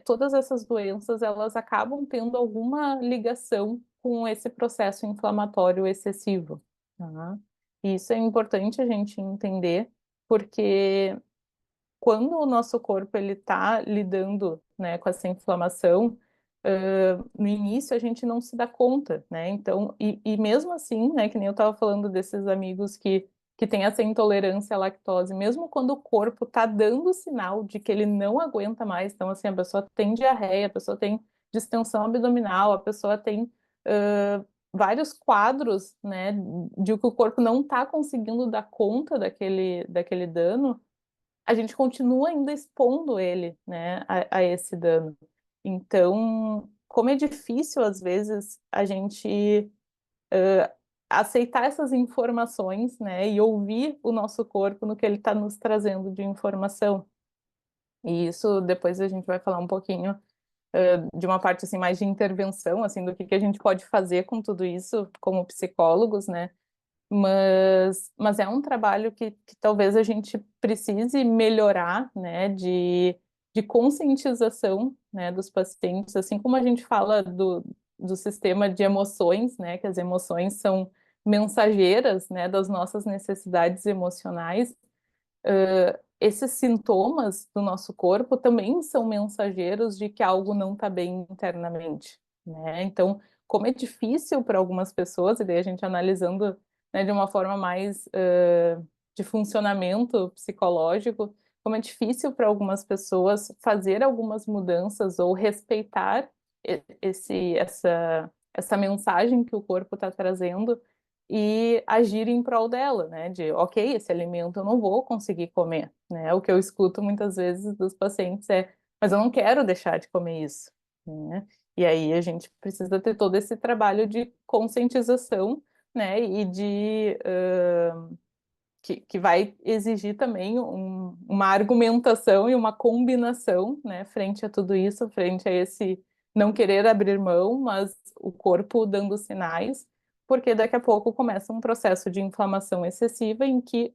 todas essas doenças elas acabam tendo alguma ligação com esse processo inflamatório excessivo, tá? E isso é importante a gente entender, porque quando o nosso corpo ele está lidando, né, com essa inflamação, no início a gente não se dá conta, né? Então, e mesmo assim, né, que nem eu estava falando desses amigos que têm essa intolerância à lactose, mesmo quando o corpo está dando sinal de que ele não aguenta mais, então assim, a pessoa tem diarreia, a pessoa tem distensão abdominal, a pessoa tem vários quadros, né, de que o corpo não está conseguindo dar conta daquele dano, a gente continua ainda expondo ele, né, a esse dano. Então, como é difícil, às vezes, a gente aceitar essas informações, né, e ouvir o nosso corpo no que ele está nos trazendo de informação. E isso, depois a gente vai falar um pouquinho de uma parte, assim, mais de intervenção, assim, do que a gente pode fazer com tudo isso como psicólogos, né, mas é um trabalho que talvez a gente precise melhorar, né, de conscientização, né, dos pacientes, assim como a gente fala do sistema de emoções, né, que as emoções são mensageiras, né, das nossas necessidades emocionais, esses sintomas do nosso corpo também são mensageiros de que algo não está bem internamente, né? Então, como é difícil para algumas pessoas, e daí a gente analisando, né, de uma forma mais de funcionamento psicológico, como é difícil para algumas pessoas fazer algumas mudanças ou respeitar essa mensagem que o corpo está trazendo e agir em prol dela, né? De, ok, esse alimento eu não vou conseguir comer, né? O que eu escuto muitas vezes dos pacientes é, mas eu não quero deixar de comer isso, né? E aí a gente precisa ter todo esse trabalho de conscientização, né? E que vai exigir também uma argumentação e uma combinação, né? Frente a tudo isso, frente a esse não querer abrir mão, mas o corpo dando sinais, porque daqui a pouco começa um processo de inflamação excessiva em que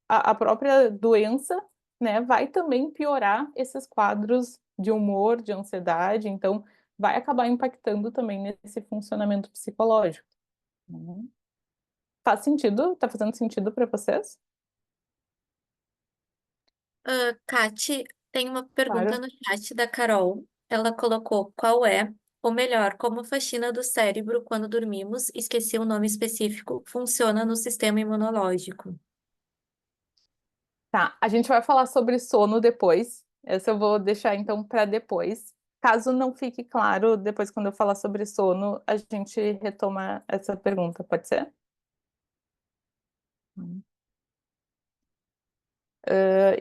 a própria doença né, vai também piorar esses quadros de humor, de ansiedade, então vai acabar impactando também nesse funcionamento psicológico. Uhum. Faz sentido? Tá fazendo sentido para vocês? Kati, tem uma pergunta Claro. no chat da Carol. Ela colocou qual é, ou melhor, como a faxina do cérebro quando dormimos, esqueci o nome específico, funciona no sistema imunológico. Tá, a gente vai falar sobre sono depois. Essa eu vou deixar então para depois. Caso não fique claro, depois quando eu falar sobre sono, a gente retoma essa pergunta, pode ser?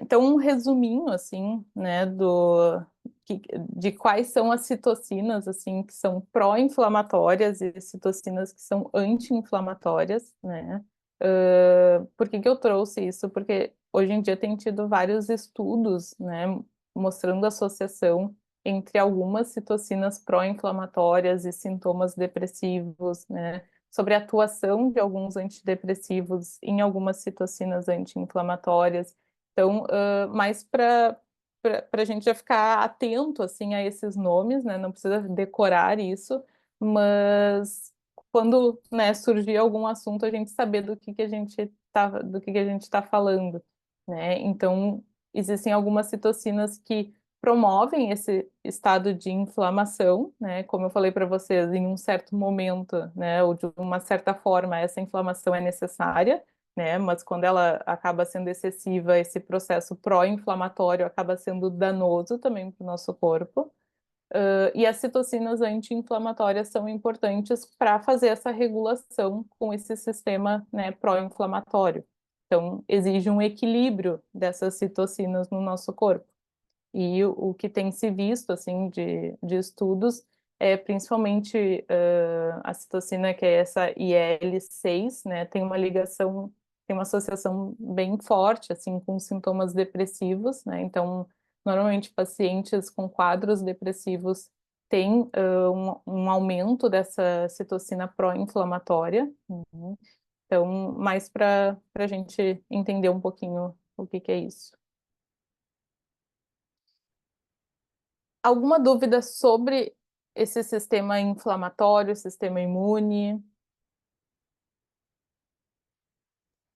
Então, um resuminho, assim, né, de quais são as citocinas, assim, que são pró-inflamatórias e citocinas que são anti-inflamatórias, né? Por que que eu trouxe isso? Porque hoje em dia tem tido vários estudos, né, mostrando associação entre algumas citocinas pró-inflamatórias e sintomas depressivos, né? Sobre a atuação de alguns antidepressivos em algumas citocinas anti-inflamatórias. Então, mais para a gente já ficar atento assim a esses nomes, né? Não precisa decorar isso, mas quando, né, surgir algum assunto, a gente saber do que a gente está falando, né? Então, existem algumas citocinas que promovem esse estado de inflamação, né? Como eu falei para vocês, em um certo momento, né, ou de uma certa forma, essa inflamação é necessária, né? Mas quando ela acaba sendo excessiva, esse processo pró-inflamatório acaba sendo danoso também para o nosso corpo. E as citocinas anti-inflamatórias são importantes para fazer essa regulação com esse sistema, né, pró-inflamatório. Então, exige um equilíbrio dessas citocinas no nosso corpo. E o que tem se visto, assim, de estudos é principalmente a citocina, que é essa IL-6, né, tem uma ligação, tem uma associação bem forte, assim, com sintomas depressivos, né, então, normalmente, pacientes com quadros depressivos têm um aumento dessa citocina pró-inflamatória, uhum. Então, mais para a gente entender um pouquinho o que é isso. Alguma dúvida sobre esse sistema inflamatório, sistema imune?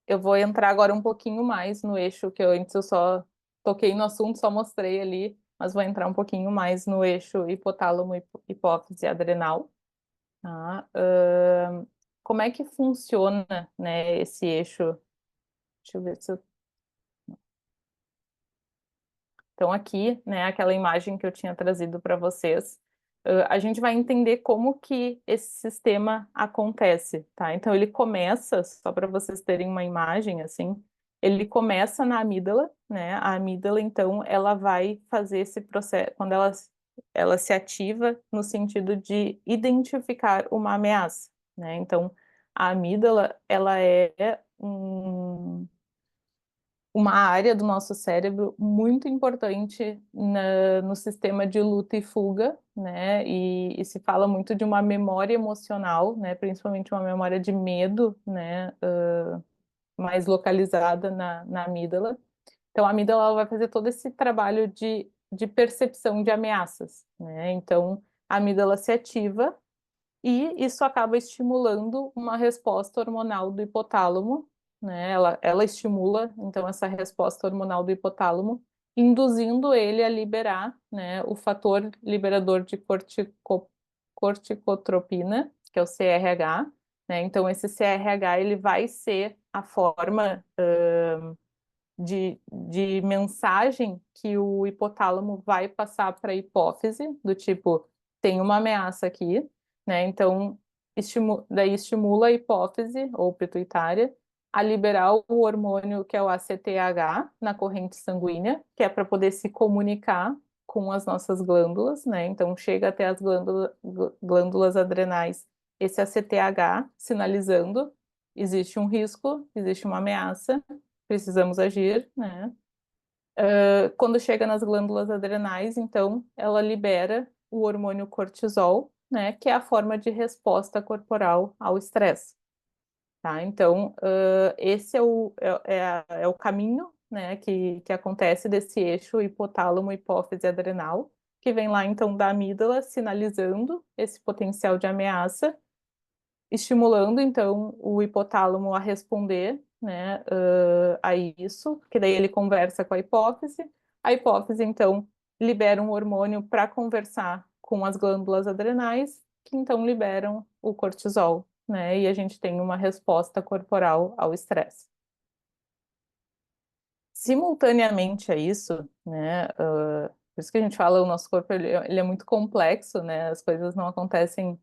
Eu vou entrar agora um pouquinho mais no eixo que antes eu só toquei no assunto, só mostrei ali, mas vou entrar um pouquinho mais no eixo hipotálamo, hipófise adrenal. Tá? Como é que funciona, né, esse eixo? Deixa eu ver se eu... Então, aqui, né, aquela imagem que eu tinha trazido para vocês, a gente vai entender como que esse sistema acontece, tá? Então, ele começa, só para vocês terem uma imagem, assim, ele começa na amígdala, né? A amígdala, então, ela vai fazer esse processo, quando ela se ativa no sentido de identificar uma ameaça, né? Então, a amígdala, ela é uma área do nosso cérebro muito importante no sistema de luta e fuga, né? E se fala muito de uma memória emocional, né? Principalmente uma memória de medo, né? Mais localizada na amígdala. Então, a amígdala ela vai fazer todo esse trabalho de percepção de ameaças, né? Então, a amígdala se ativa e isso acaba estimulando uma resposta hormonal do hipotálamo, né? Ela estimula, então, essa resposta hormonal do hipotálamo, induzindo ele a liberar, né, o fator liberador de corticotropina, que é o CRH, né? Então, esse CRH, ele vai ser a forma de mensagem que o hipotálamo vai passar para a hipófise, do tipo, tem uma ameaça aqui, né? Então, daí estimula a hipófise ou pituitária a liberar o hormônio que é o ACTH na corrente sanguínea, que é para poder se comunicar com as nossas glândulas, né? Então, chega até as glândulas adrenais esse ACTH sinalizando existe um risco, existe uma ameaça, precisamos agir, né? Quando chega nas glândulas adrenais, então, ela libera o hormônio cortisol, né? Que é a forma de resposta corporal ao estresse. Tá? Então, esse é o caminho, né, que acontece desse eixo hipotálamo, hipófise adrenal, que vem lá então da amígdala, sinalizando esse potencial de ameaça, estimulando então o hipotálamo a responder, né, a isso, porque daí ele conversa com a hipófise então libera um hormônio para conversar com as glândulas adrenais, que então liberam o cortisol, né, e a gente tem uma resposta corporal ao estresse. Simultaneamente a isso, né, por isso que a gente fala, o nosso corpo ele é muito complexo, né, as coisas não acontecem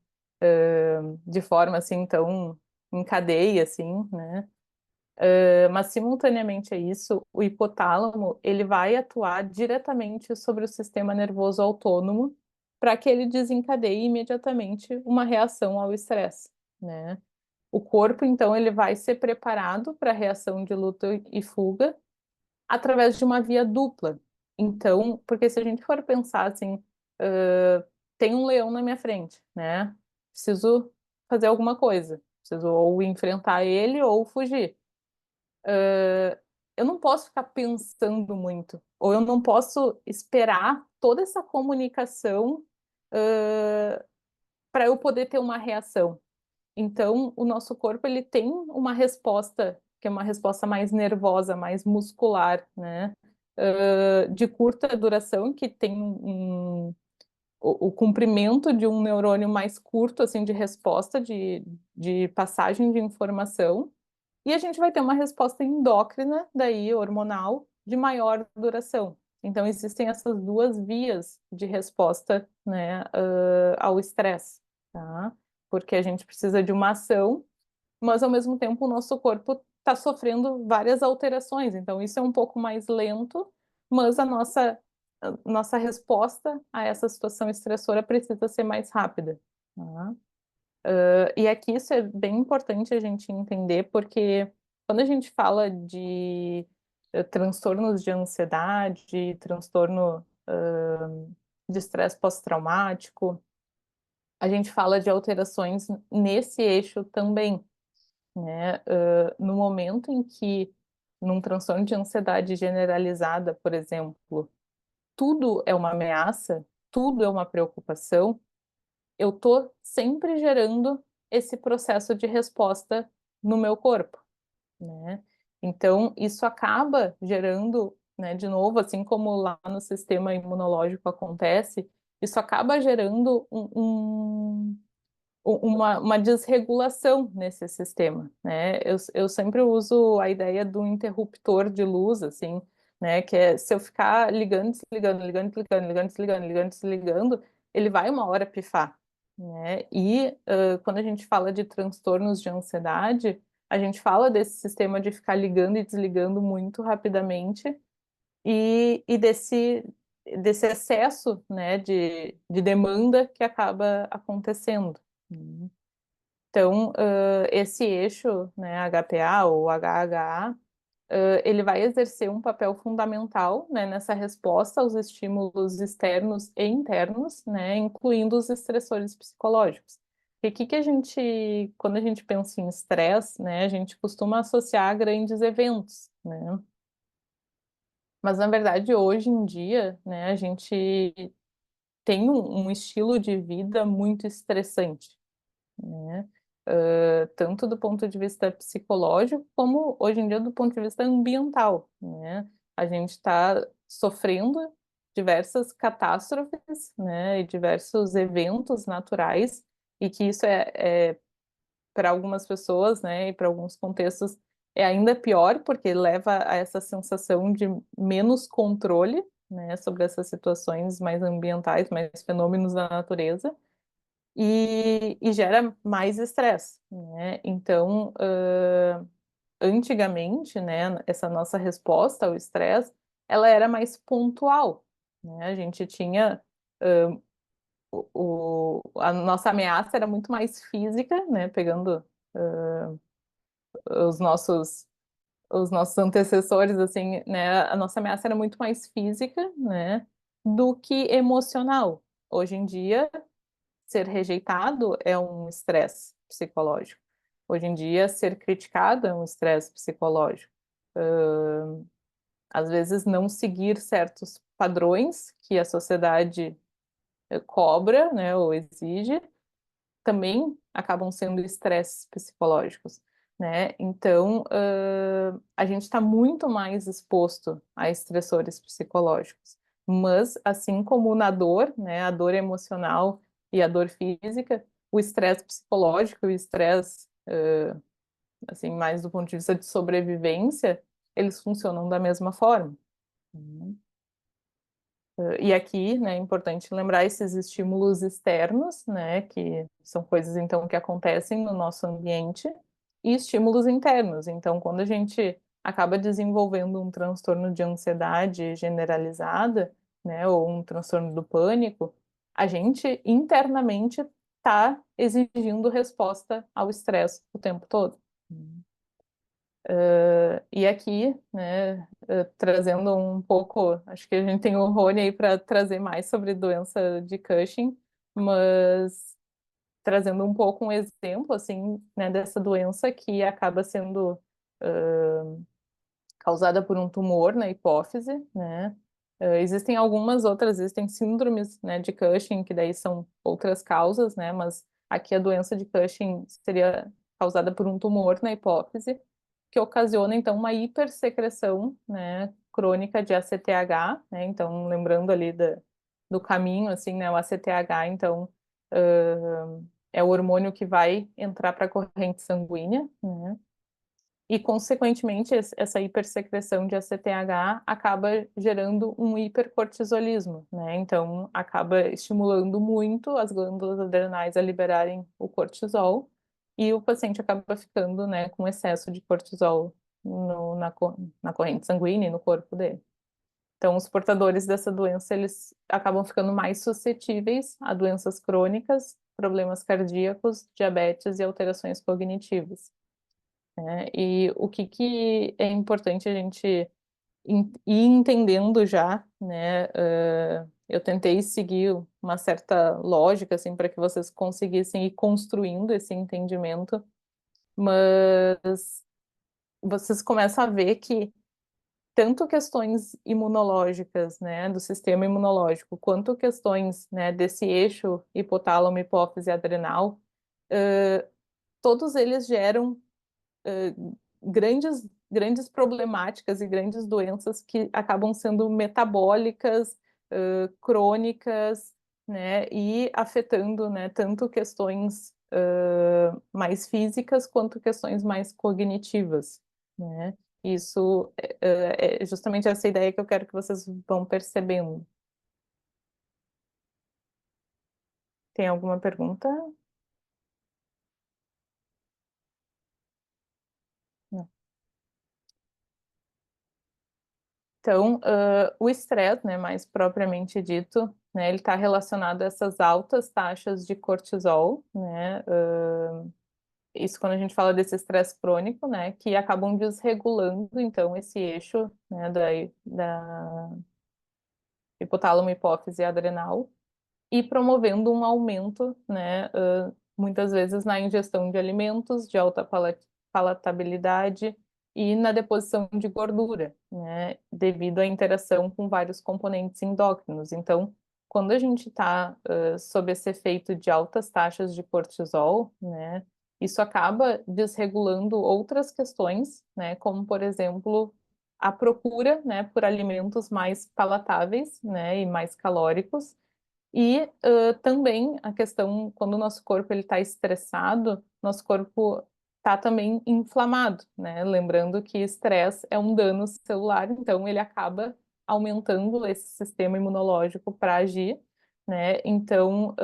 de forma assim tão em cadeia, assim, né, mas simultaneamente a isso, o hipotálamo ele vai atuar diretamente sobre o sistema nervoso autônomo para que ele desencadeie imediatamente uma reação ao estresse, né. O corpo, então, ele vai ser preparado para a reação de luta e fuga, através de uma via dupla. Então, porque se a gente for pensar assim, tem um leão na minha frente, né? Preciso fazer alguma coisa. Preciso ou enfrentar ele ou fugir. Eu não posso ficar pensando muito, ou eu não posso esperar toda essa comunicação, para eu poder ter uma reação. Então, o nosso corpo ele tem uma resposta que é uma resposta mais nervosa, mais muscular, né? De curta duração, que tem o comprimento de um neurônio mais curto, assim, de resposta, de passagem de informação, e a gente vai ter uma resposta endócrina, daí hormonal, de maior duração. Então, existem essas duas vias de resposta, né, ao estresse, tá? Porque a gente precisa de uma ação, mas ao mesmo tempo o nosso corpo está sofrendo várias alterações. Então, isso é um pouco mais lento, mas a nossa resposta a essa situação estressora precisa ser mais rápida, tá? E aqui isso é bem importante a gente entender, porque quando a gente fala de transtornos de ansiedade, transtorno de estresse pós-traumático, a gente fala de alterações nesse eixo também, né? No momento em que, num transtorno de ansiedade generalizada, por exemplo, tudo é uma ameaça, tudo é uma preocupação, eu tô sempre gerando esse processo de resposta no meu corpo, né? Então, isso acaba gerando, né, de novo, assim como lá no sistema imunológico acontece, isso acaba gerando uma desregulação nesse sistema, né? Eu sempre uso a ideia do interruptor de luz, assim, né? Que é se eu ficar ligando, desligando, ligando, desligando, ligando, desligando, ligando, desligando, ele vai uma hora pifar, né? E quando a gente fala de transtornos de ansiedade, a gente fala desse sistema de ficar ligando e desligando muito rapidamente e desse excesso, né, de demanda que acaba acontecendo. Então, esse eixo, né, HPA ou HHA, ele vai exercer um papel fundamental, né, nessa resposta aos estímulos externos e internos, né, incluindo os estressores psicológicos. E o que a gente, quando a gente pensa em estresse, né, a gente costuma associar a grandes eventos, né? Mas, na verdade, hoje em dia, né, a gente tem um estilo de vida muito estressante, né? Tanto do ponto de vista psicológico, como hoje em dia do ponto de vista ambiental, né? A gente está sofrendo diversas catástrofes, né, e diversos eventos naturais, e que isso para algumas pessoas, né, e para alguns contextos é ainda pior, porque leva a essa sensação de menos controle, né, sobre essas situações mais ambientais, mais fenômenos da natureza, e gera mais estresse, né? Então, antigamente, né, essa nossa resposta ao estresse, ela era mais pontual, né? A gente tinha a nossa ameaça era muito mais física, né? Pegando os nossos antecessores, assim, né? A nossa ameaça era muito mais física, né? Do que emocional. Hoje em dia, ser rejeitado é um estresse psicológico. Hoje em dia, ser criticado é um estresse psicológico. às vezes não seguir certos padrões que a sociedade cobra, né, ou exige, também acabam sendo estresses psicológicos, né? Então, a gente está muito mais exposto a estressores psicológicos. Mas, assim como na dor, né, a dor emocional e a dor física, o estresse psicológico e o estresse, assim, mais do ponto de vista de sobrevivência, eles funcionam da mesma forma. E aqui, né, é importante lembrar esses estímulos externos, né, que são coisas, então, que acontecem no nosso ambiente, e estímulos internos. Então, quando a gente acaba desenvolvendo um transtorno de ansiedade generalizada, né, ou um transtorno do pânico, a gente internamente está exigindo resposta ao estresse o tempo todo. E aqui, né, trazendo um pouco, acho que a gente tem o Rony aí para trazer mais sobre doença de Cushing, mas trazendo um pouco um exemplo, assim, né, dessa doença que acaba sendo causada por um tumor na hipófise, né? Existem algumas outras, existem síndromes, né, de Cushing, que daí são outras causas, né? Mas aqui a doença de Cushing seria causada por um tumor na hipófise, que ocasiona, então, uma hipersecreção, né, crônica de ACTH, né? Então, lembrando ali do caminho, assim, né, o ACTH, então, é o hormônio que vai entrar para a corrente sanguínea, né? E, consequentemente, essa hipersecreção de ACTH acaba gerando um hipercortisolismo, né? Então, acaba estimulando muito as glândulas adrenais a liberarem o cortisol e o paciente acaba ficando, né, com excesso de cortisol na corrente sanguínea e no corpo dele. Então, os portadores dessa doença, eles acabam ficando mais suscetíveis a doenças crônicas, problemas cardíacos, diabetes e alterações cognitivas, né? E o que é importante a gente ir entendendo já, né? Eu tentei seguir uma certa lógica, assim, para que vocês conseguissem ir construindo esse entendimento, mas vocês começam a ver que tanto questões imunológicas, né, do sistema imunológico, quanto questões, né, desse eixo hipotálamo, hipófise adrenal, todos eles geram grandes problemáticas e grandes doenças que acabam sendo metabólicas, crônicas, né, e afetando, né, tanto questões mais físicas quanto questões mais cognitivas, né? Isso é justamente essa ideia que eu quero que vocês vão percebendo. Tem alguma pergunta? Não. Então, o estresse, né, mais propriamente dito, né, ele está relacionado a essas altas taxas de cortisol, né, isso quando a gente fala desse estresse crônico, né, que acabam desregulando, então, esse eixo, né, da hipotálamo, hipófise e adrenal, e promovendo um aumento, né, muitas vezes na ingestão de alimentos de alta palatabilidade e na deposição de gordura, né, devido à interação com vários componentes endócrinos. Então, quando a gente está sob esse efeito de altas taxas de cortisol, né, isso acaba desregulando outras questões, né, como, por exemplo, a procura, né, por alimentos mais palatáveis, né, e mais calóricos, e também a questão, quando o nosso corpo está estressado, nosso corpo está também inflamado, né? Lembrando que estresse é um dano celular, então ele acaba aumentando esse sistema imunológico para agir, né? Então,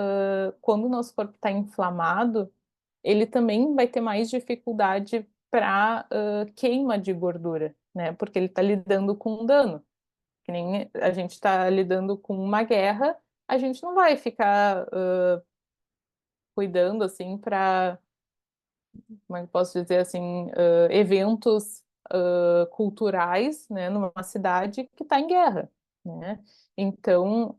quando o nosso corpo está inflamado, ele também vai ter mais dificuldade para queima de gordura, né? Porque ele está lidando com um dano. Que nem a gente está lidando com uma guerra, a gente não vai ficar cuidando assim para, como é que eu posso dizer assim, eventos culturais, né, numa cidade que está em guerra, né? Então,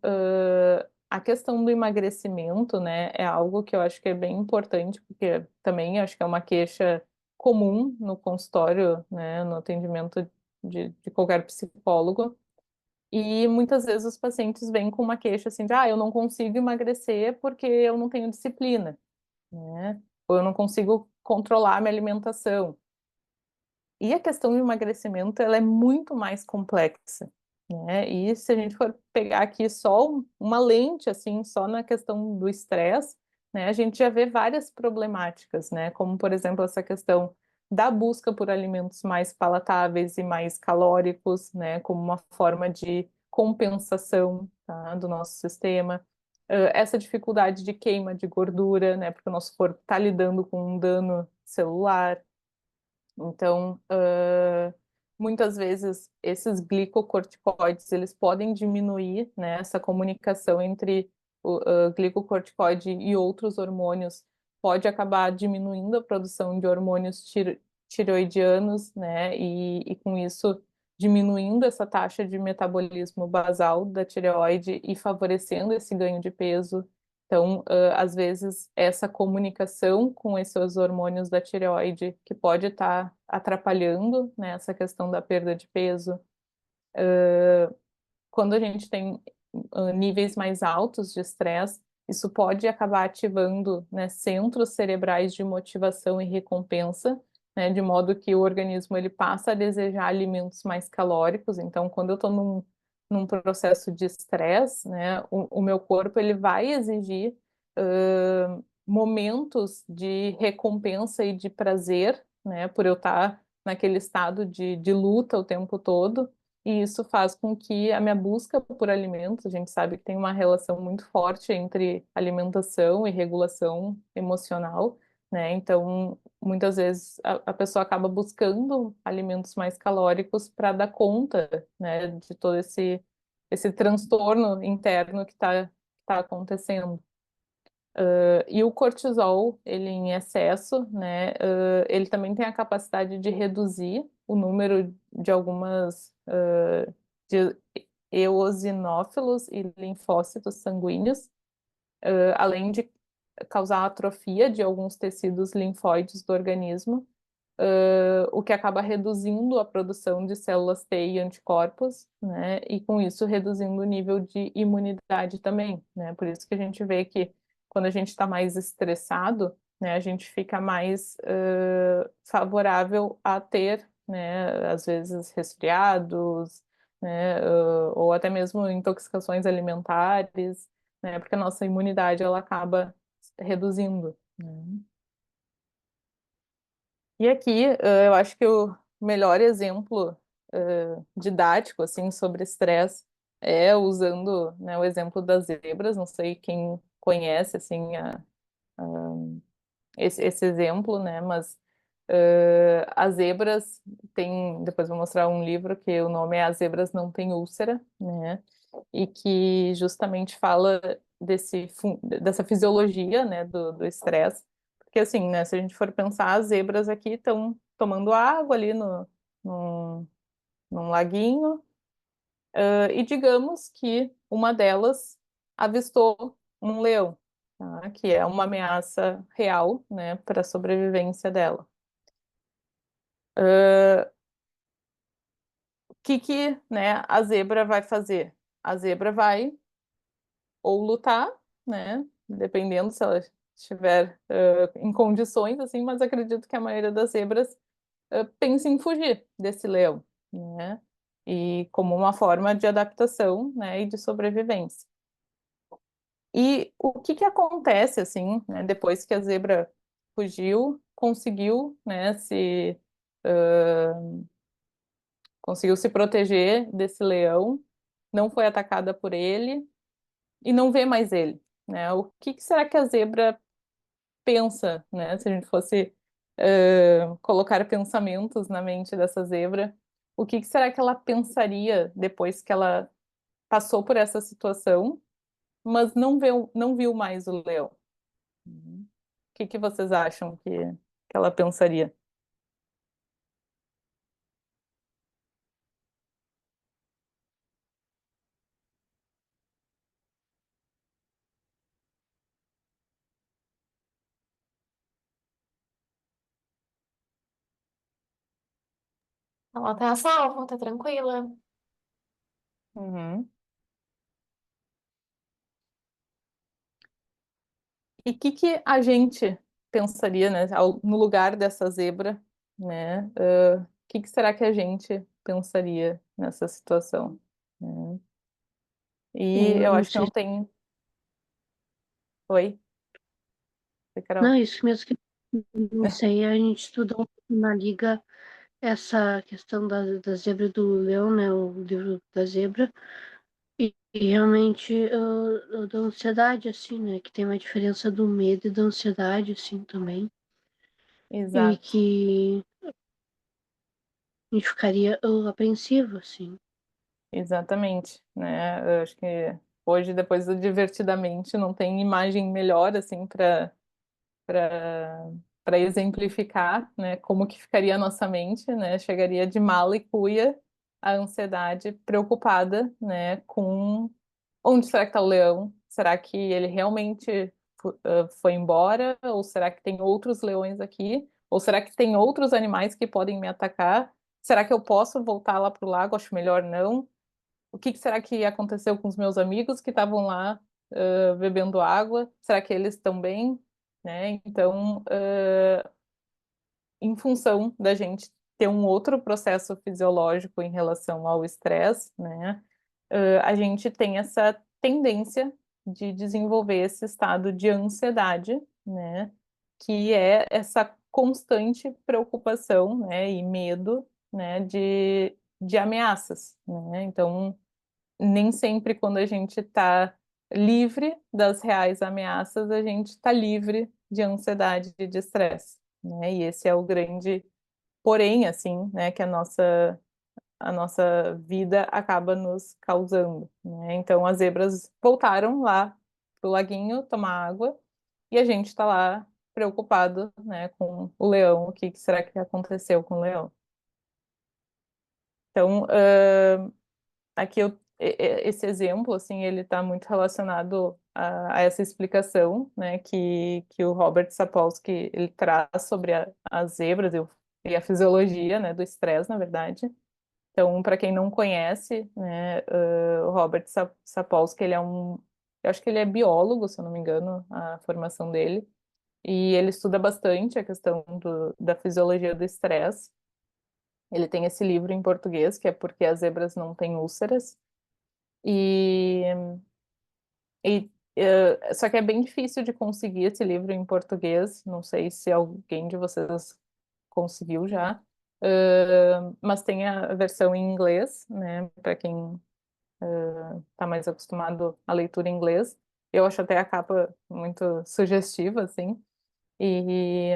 a questão do emagrecimento, né, é algo que eu acho que é bem importante, porque também acho que é uma queixa comum no consultório, né, no atendimento de qualquer psicólogo. E muitas vezes os pacientes vêm com uma queixa assim de, eu não consigo emagrecer porque eu não tenho disciplina, né? Ou eu não consigo controlar a minha alimentação. E a questão do emagrecimento, ela é muito mais complexa, né? E se a gente for pegar aqui só uma lente, assim, só na questão do estresse, né? A gente já vê várias problemáticas, né? Como, por exemplo, essa questão da busca por alimentos mais palatáveis e mais calóricos, né? Como uma forma de compensação, tá? Do nosso sistema. Essa dificuldade de queima de gordura, né? Porque o nosso corpo está lidando com um dano celular. Então, muitas vezes esses glicocorticoides eles podem diminuir, né, essa comunicação entre o glicocorticoide e outros hormônios, pode acabar diminuindo a produção de hormônios tiroidianos, né, e com isso diminuindo essa taxa de metabolismo basal da tireoide e favorecendo esse ganho de peso. Então, às vezes, essa comunicação com esses hormônios da tireoide que pode estar atrapalhando, né, essa questão da perda de peso. Quando a gente tem níveis mais altos de estresse, isso pode acabar ativando, né, centros cerebrais de motivação e recompensa, né, de modo que o organismo ele passa a desejar alimentos mais calóricos. Então, quando eu estou num processo de estresse, né, o meu corpo ele vai exigir momentos de recompensa e de prazer, né, por eu estar naquele estado de luta o tempo todo. E isso faz com que a minha busca por alimentos, a gente sabe que tem uma relação muito forte entre alimentação e regulação emocional, né? Então, muitas vezes a pessoa acaba buscando alimentos mais calóricos para dar conta, né, de todo esse transtorno interno que tá acontecendo. E o cortisol, ele em excesso, né, ele também tem a capacidade de reduzir o número de algumas de eosinófilos e linfócitos sanguíneos, além de causar atrofia de alguns tecidos linfóides do organismo, o que acaba reduzindo a produção de células T e anticorpos, né? E com isso reduzindo o nível de imunidade também, né? Por isso que a gente vê que quando a gente está mais estressado, né, a gente fica mais favorável a ter, né, às vezes resfriados, né, ou até mesmo intoxicações alimentares, né? Porque a nossa imunidade ela acaba reduzindo, né? E aqui, eu acho que o melhor exemplo, didático, assim, sobre estresse é usando, né, o exemplo das zebras. Não sei quem conhece, assim, esse exemplo, né, mas as zebras têm, depois vou mostrar um livro que o nome é As Zebras Não Têm Úlcera, né, e que justamente fala dessa fisiologia, né, do estresse, porque assim, né, se a gente for pensar, as zebras aqui estão tomando água ali num, num laguinho, e digamos que uma delas avistou um leão, tá, que é uma ameaça real, né, para a sobrevivência dela. O que, né, a zebra vai fazer? A zebra vai ou lutar, né? Dependendo se ela estiver em condições, assim, mas acredito que a maioria das zebras pensa em fugir desse leão, né? E como uma forma de adaptação, né, e de sobrevivência. E o que acontece, assim, né, depois que a zebra fugiu, conseguiu, né, conseguiu se proteger desse leão, não foi atacada por ele, e não vê mais ele, né? O que será que a zebra pensa, né? Se a gente fosse colocar pensamentos na mente dessa zebra, o que será que ela pensaria depois que ela passou por essa situação, mas não viu mais o leão? O que vocês acham que ela pensaria? Ela tá a salvo, tá tranquila. Uhum. E o que a gente pensaria, né, no lugar dessa zebra, né? O que será que a gente pensaria nessa situação? Né? E Eu eu não acho que sei. não tem. Oi, Não, Carol. isso mesmo que não sei, a gente estudou um pouco na liga essa questão da zebra do leão, né? O livro da zebra. E realmente da ansiedade, assim, né? Que tem uma diferença do medo e da ansiedade, assim, também. E Exato. que a gente ficaria apreensivo, assim. Exatamente, né? Eu acho que hoje, depois do Divertidamente, não tem imagem melhor assim para para exemplificar, né, como que ficaria a nossa mente, né? Chegaria de mala e cuia a ansiedade, preocupada, né, com onde será que está o leão? Será que ele realmente foi embora? Ou será que tem outros leões aqui? Ou será que tem outros animais que podem me atacar? Será que eu posso voltar lá para o lago? Acho melhor não. O que será que aconteceu com os meus amigos que estavam lá bebendo água? Será que eles estão bem? Né? Então, em função da gente ter um outro processo fisiológico em relação ao estresse, né? A gente tem essa tendência de desenvolver esse estado de ansiedade, né? Que é essa constante preocupação, né? E medo, né? De ameaças, né? Então, nem sempre quando a gente está livre das reais ameaças, a gente está livre de ansiedade e de estresse, né? E esse é o grande porém, assim, né, que a nossa vida acaba nos causando, né? Então as zebras voltaram lá pro laguinho tomar água e a gente está lá preocupado, né, com o leão, o que será que aconteceu com o leão? Então, aqui esse exemplo, assim, ele está muito relacionado a essa explicação, né, que o Robert Sapolsky ele traz sobre as zebras e a fisiologia, né, do estresse, na verdade. Então, para quem não conhece, né, o Robert Sapolsky, ele é eu acho que ele é biólogo, se eu não me engano, a formação dele, e ele estuda bastante a questão da fisiologia do estresse. Ele tem esse livro em português, que é Porque as Zebras Não Têm Úlceras, e, só que é bem difícil de conseguir esse livro em português, não sei se alguém de vocês conseguiu já, mas tem a versão em inglês, né, para quem tá mais acostumado à leitura em inglês. Eu acho até a capa muito sugestiva, assim. E,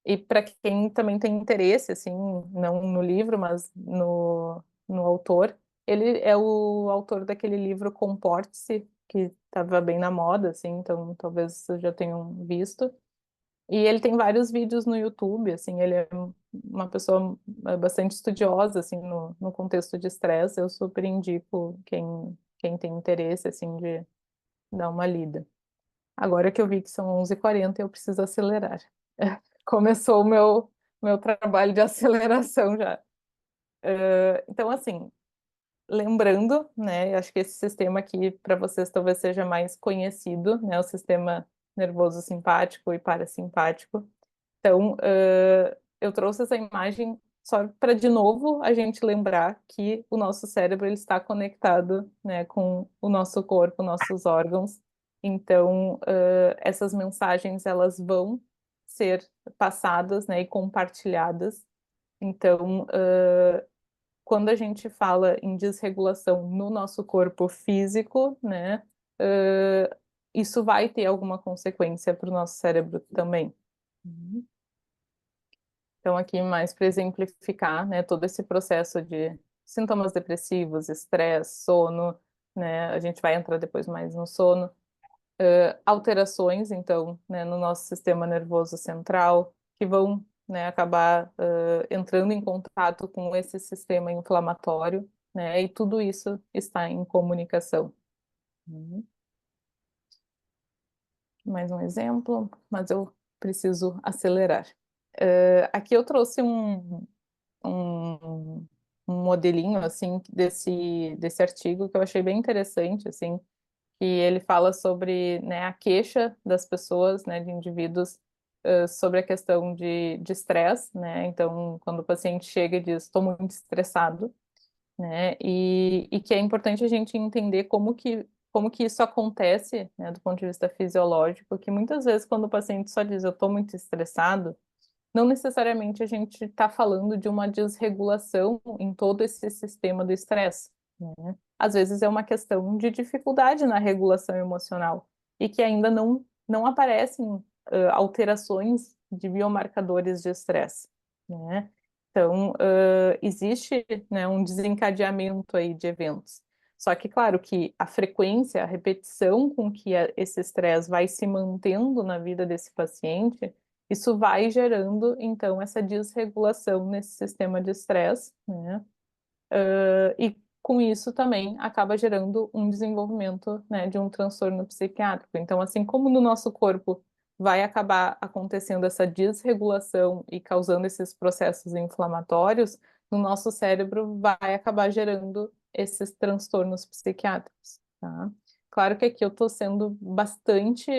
e para quem também tem interesse, assim, não no livro, mas no autor, ele é o autor daquele livro Comporte-se, que estava bem na moda, assim, então talvez vocês já tenham visto. E ele tem vários vídeos no YouTube, assim, ele é uma pessoa bastante estudiosa, assim, no contexto de estresse. Eu super indico quem tem interesse, assim, de dar uma lida. Agora que eu vi que são 11h40, eu preciso acelerar. Começou o meu trabalho de aceleração já. Então, assim, lembrando, né, acho que esse sistema aqui para vocês talvez seja mais conhecido, né, o sistema nervoso simpático e parasimpático. Então, eu trouxe essa imagem só para, de novo, a gente lembrar que o nosso cérebro ele está conectado, né, com o nosso corpo, nossos órgãos. Então, essas mensagens, elas vão ser passadas, né, e compartilhadas. Então, quando a gente fala em desregulação no nosso corpo físico, né, isso vai ter alguma consequência para o nosso cérebro também. Uhum. Então, aqui mais para exemplificar, né, todo esse processo de sintomas depressivos, estresse, sono, né, a gente vai entrar depois mais no sono, alterações, então, né, no nosso sistema nervoso central, que vão, né, acabar entrando em contato com esse sistema inflamatório, né, e tudo isso está em comunicação. Uhum. Mais um exemplo, mas eu preciso acelerar. Aqui eu trouxe um modelinho, assim, desse artigo que eu achei bem interessante, assim, que ele fala sobre, né, a queixa das pessoas, né, de indivíduos, sobre a questão de estresse, né? Então, quando o paciente chega e diz, estou muito estressado, né? E que é importante a gente entender como que isso acontece, né, do ponto de vista fisiológico, que muitas vezes quando o paciente só diz, eu estou muito estressado, não necessariamente a gente está falando de uma desregulação em todo esse sistema do estresse, né? Às vezes é uma questão de dificuldade na regulação emocional e que ainda não aparecem alterações de biomarcadores de estresse, né? Então, existe, né, um desencadeamento aí de eventos. Só que, claro, que a frequência, a repetição com que esse estresse vai se mantendo na vida desse paciente, isso vai gerando, então, essa desregulação nesse sistema de estresse, né? E com isso também acaba gerando um desenvolvimento, né, de um transtorno psiquiátrico. Então, assim como no nosso corpo vai acabar acontecendo essa desregulação e causando esses processos inflamatórios, no nosso cérebro vai acabar gerando esses transtornos psiquiátricos, tá? Claro que aqui eu estou sendo bastante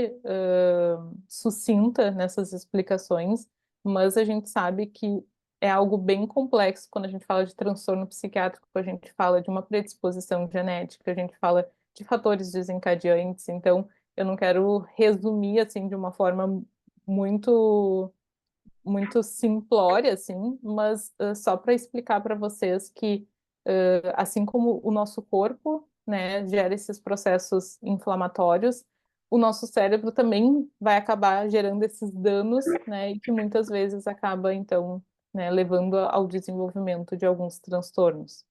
sucinta nessas explicações, mas a gente sabe que é algo bem complexo quando a gente fala de transtorno psiquiátrico, a gente fala de uma predisposição genética, a gente fala de fatores desencadeantes, então eu não quero resumir assim de uma forma muito muito simplória assim, mas só para explicar para vocês que assim como o nosso corpo, né, gera esses processos inflamatórios, o nosso cérebro também vai acabar gerando esses danos, né, e que muitas vezes acaba, então, né, levando ao desenvolvimento de alguns transtornos.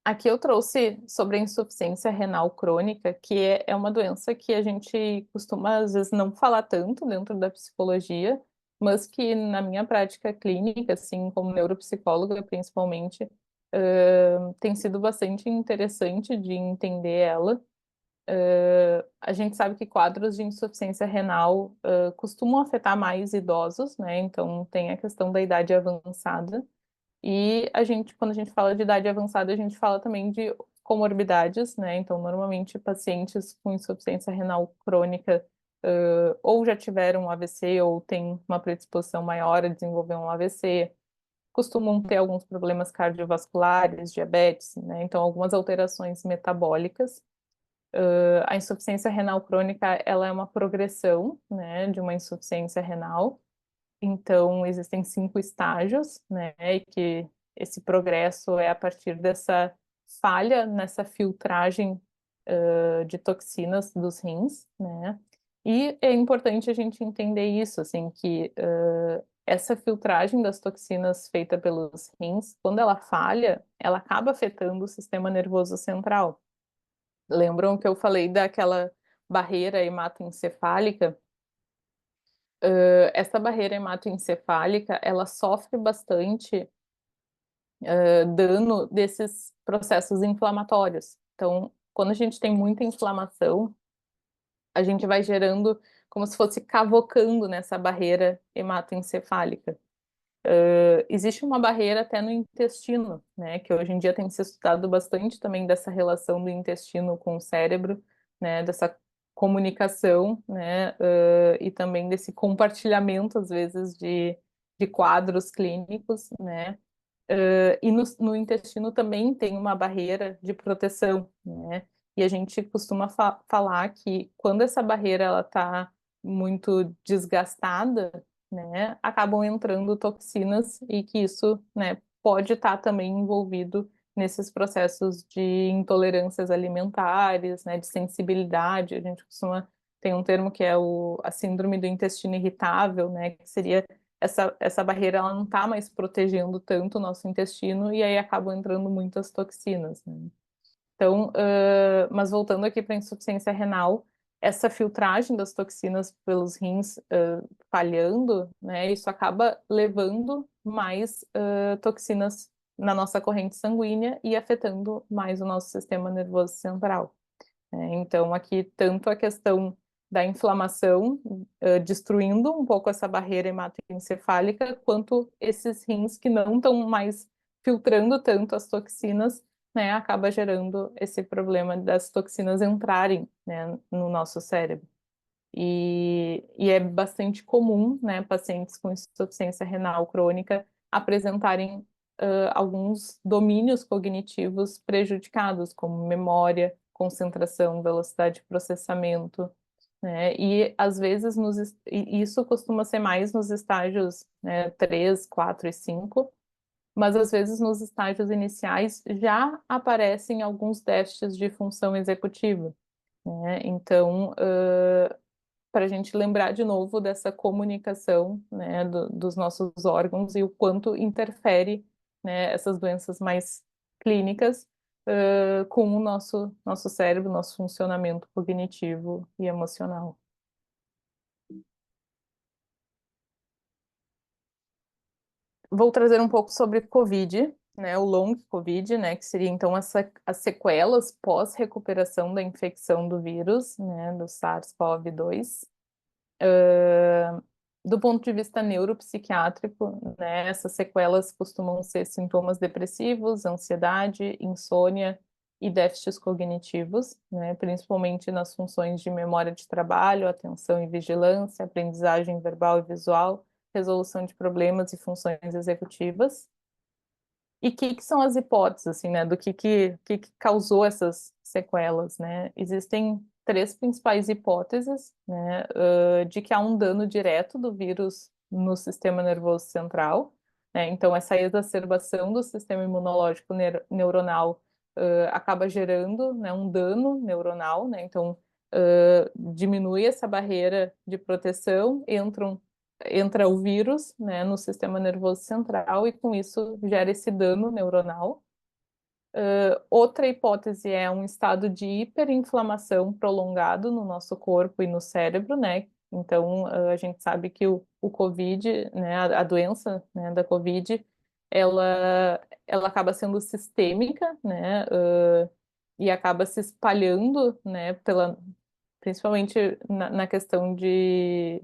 Aqui eu trouxe sobre a insuficiência renal crônica, que é uma doença que a gente costuma, às vezes, não falar tanto dentro da psicologia, mas que na minha prática clínica, assim, como neuropsicóloga principalmente, tem sido bastante interessante de entender ela. A gente sabe que quadros de insuficiência renal costumam afetar mais idosos, né? Então tem a questão da idade avançada. E a gente, quando a gente fala de idade avançada, a gente fala também de comorbidades, né? Então, normalmente, pacientes com insuficiência renal crônica ou já tiveram um AVC ou têm uma predisposição maior a desenvolver um AVC, costumam ter alguns problemas cardiovasculares, diabetes, né? Então, algumas alterações metabólicas. A insuficiência renal crônica, ela é uma progressão, né, de uma insuficiência renal. Então, existem 5 estágios, né? E que esse progresso é a partir dessa falha nessa filtragem de toxinas dos rins, né? E é importante a gente entender isso, assim, que essa filtragem das toxinas feita pelos rins, quando ela falha, ela acaba afetando o sistema nervoso central. Lembram que eu falei daquela barreira hematoencefálica? Essa barreira hematoencefálica, ela sofre bastante dano desses processos inflamatórios. Então, quando a gente tem muita inflamação, a gente vai gerando como se fosse cavocando nessa barreira hematoencefálica. Existe uma barreira até no intestino, né, que hoje em dia tem se estudado bastante também dessa relação do intestino com o cérebro, né, dessa comunicação, né, e também desse compartilhamento, às vezes, de quadros clínicos, né, e no intestino também tem uma barreira de proteção, né, e a gente costuma falar que quando essa barreira ela está muito desgastada, né, acabam entrando toxinas e que isso, né, pode estar também envolvido nesses processos de intolerâncias alimentares, né, de sensibilidade. A gente costuma tem um termo que é a síndrome do intestino irritável, né, que seria essa barreira ela não está mais protegendo tanto o nosso intestino e aí acabam entrando muitas toxinas, né? Então, mas voltando aqui para a insuficiência renal, essa filtragem das toxinas pelos rins falhando, né, isso acaba levando mais toxinas na nossa corrente sanguínea e afetando mais o nosso sistema nervoso central, né? Então, aqui, tanto a questão da inflamação, destruindo um pouco essa barreira hematoencefálica, quanto esses rins que não estão mais filtrando tanto as toxinas, né, acaba gerando esse problema das toxinas entrarem, né, no nosso cérebro. E é bastante comum, né, pacientes com insuficiência renal crônica apresentarem alguns domínios cognitivos prejudicados, como memória, concentração, velocidade de processamento, né? E às vezes isso costuma ser mais nos estágios, né, 3, 4 e 5, mas às vezes nos estágios iniciais já aparecem alguns déficits de função executiva, né? Então, para a gente lembrar de novo dessa comunicação, né, dos nossos órgãos e o quanto interfere, né, essas doenças mais clínicas, com o nosso cérebro, nosso funcionamento cognitivo e emocional. Vou trazer um pouco sobre Covid, né, o long Covid, né, que seria então as sequelas pós-recuperação da infecção do vírus, né, do SARS-CoV-2. Do ponto de vista neuropsiquiátrico, né, essas sequelas costumam ser sintomas depressivos, ansiedade, insônia e déficits cognitivos, né, principalmente nas funções de memória de trabalho, atenção e vigilância, aprendizagem verbal e visual, resolução de problemas e funções executivas. E o que são as hipóteses, assim, né, do que causou essas sequelas, né? Existem três principais hipóteses, né, de que há um dano direto do vírus no sistema nervoso central, né? Então, essa exacerbação do sistema imunológico neuronal acaba gerando, né, um dano neuronal, né? Então, diminui essa barreira de proteção, entra o vírus, né, no sistema nervoso central e com isso gera esse dano neuronal. Outra hipótese é um estado de hiperinflamação prolongado no nosso corpo e no cérebro, né? Então, a gente sabe que o COVID, né, a doença, né, da COVID, ela acaba sendo sistêmica, né, e acaba se espalhando, né, principalmente na questão de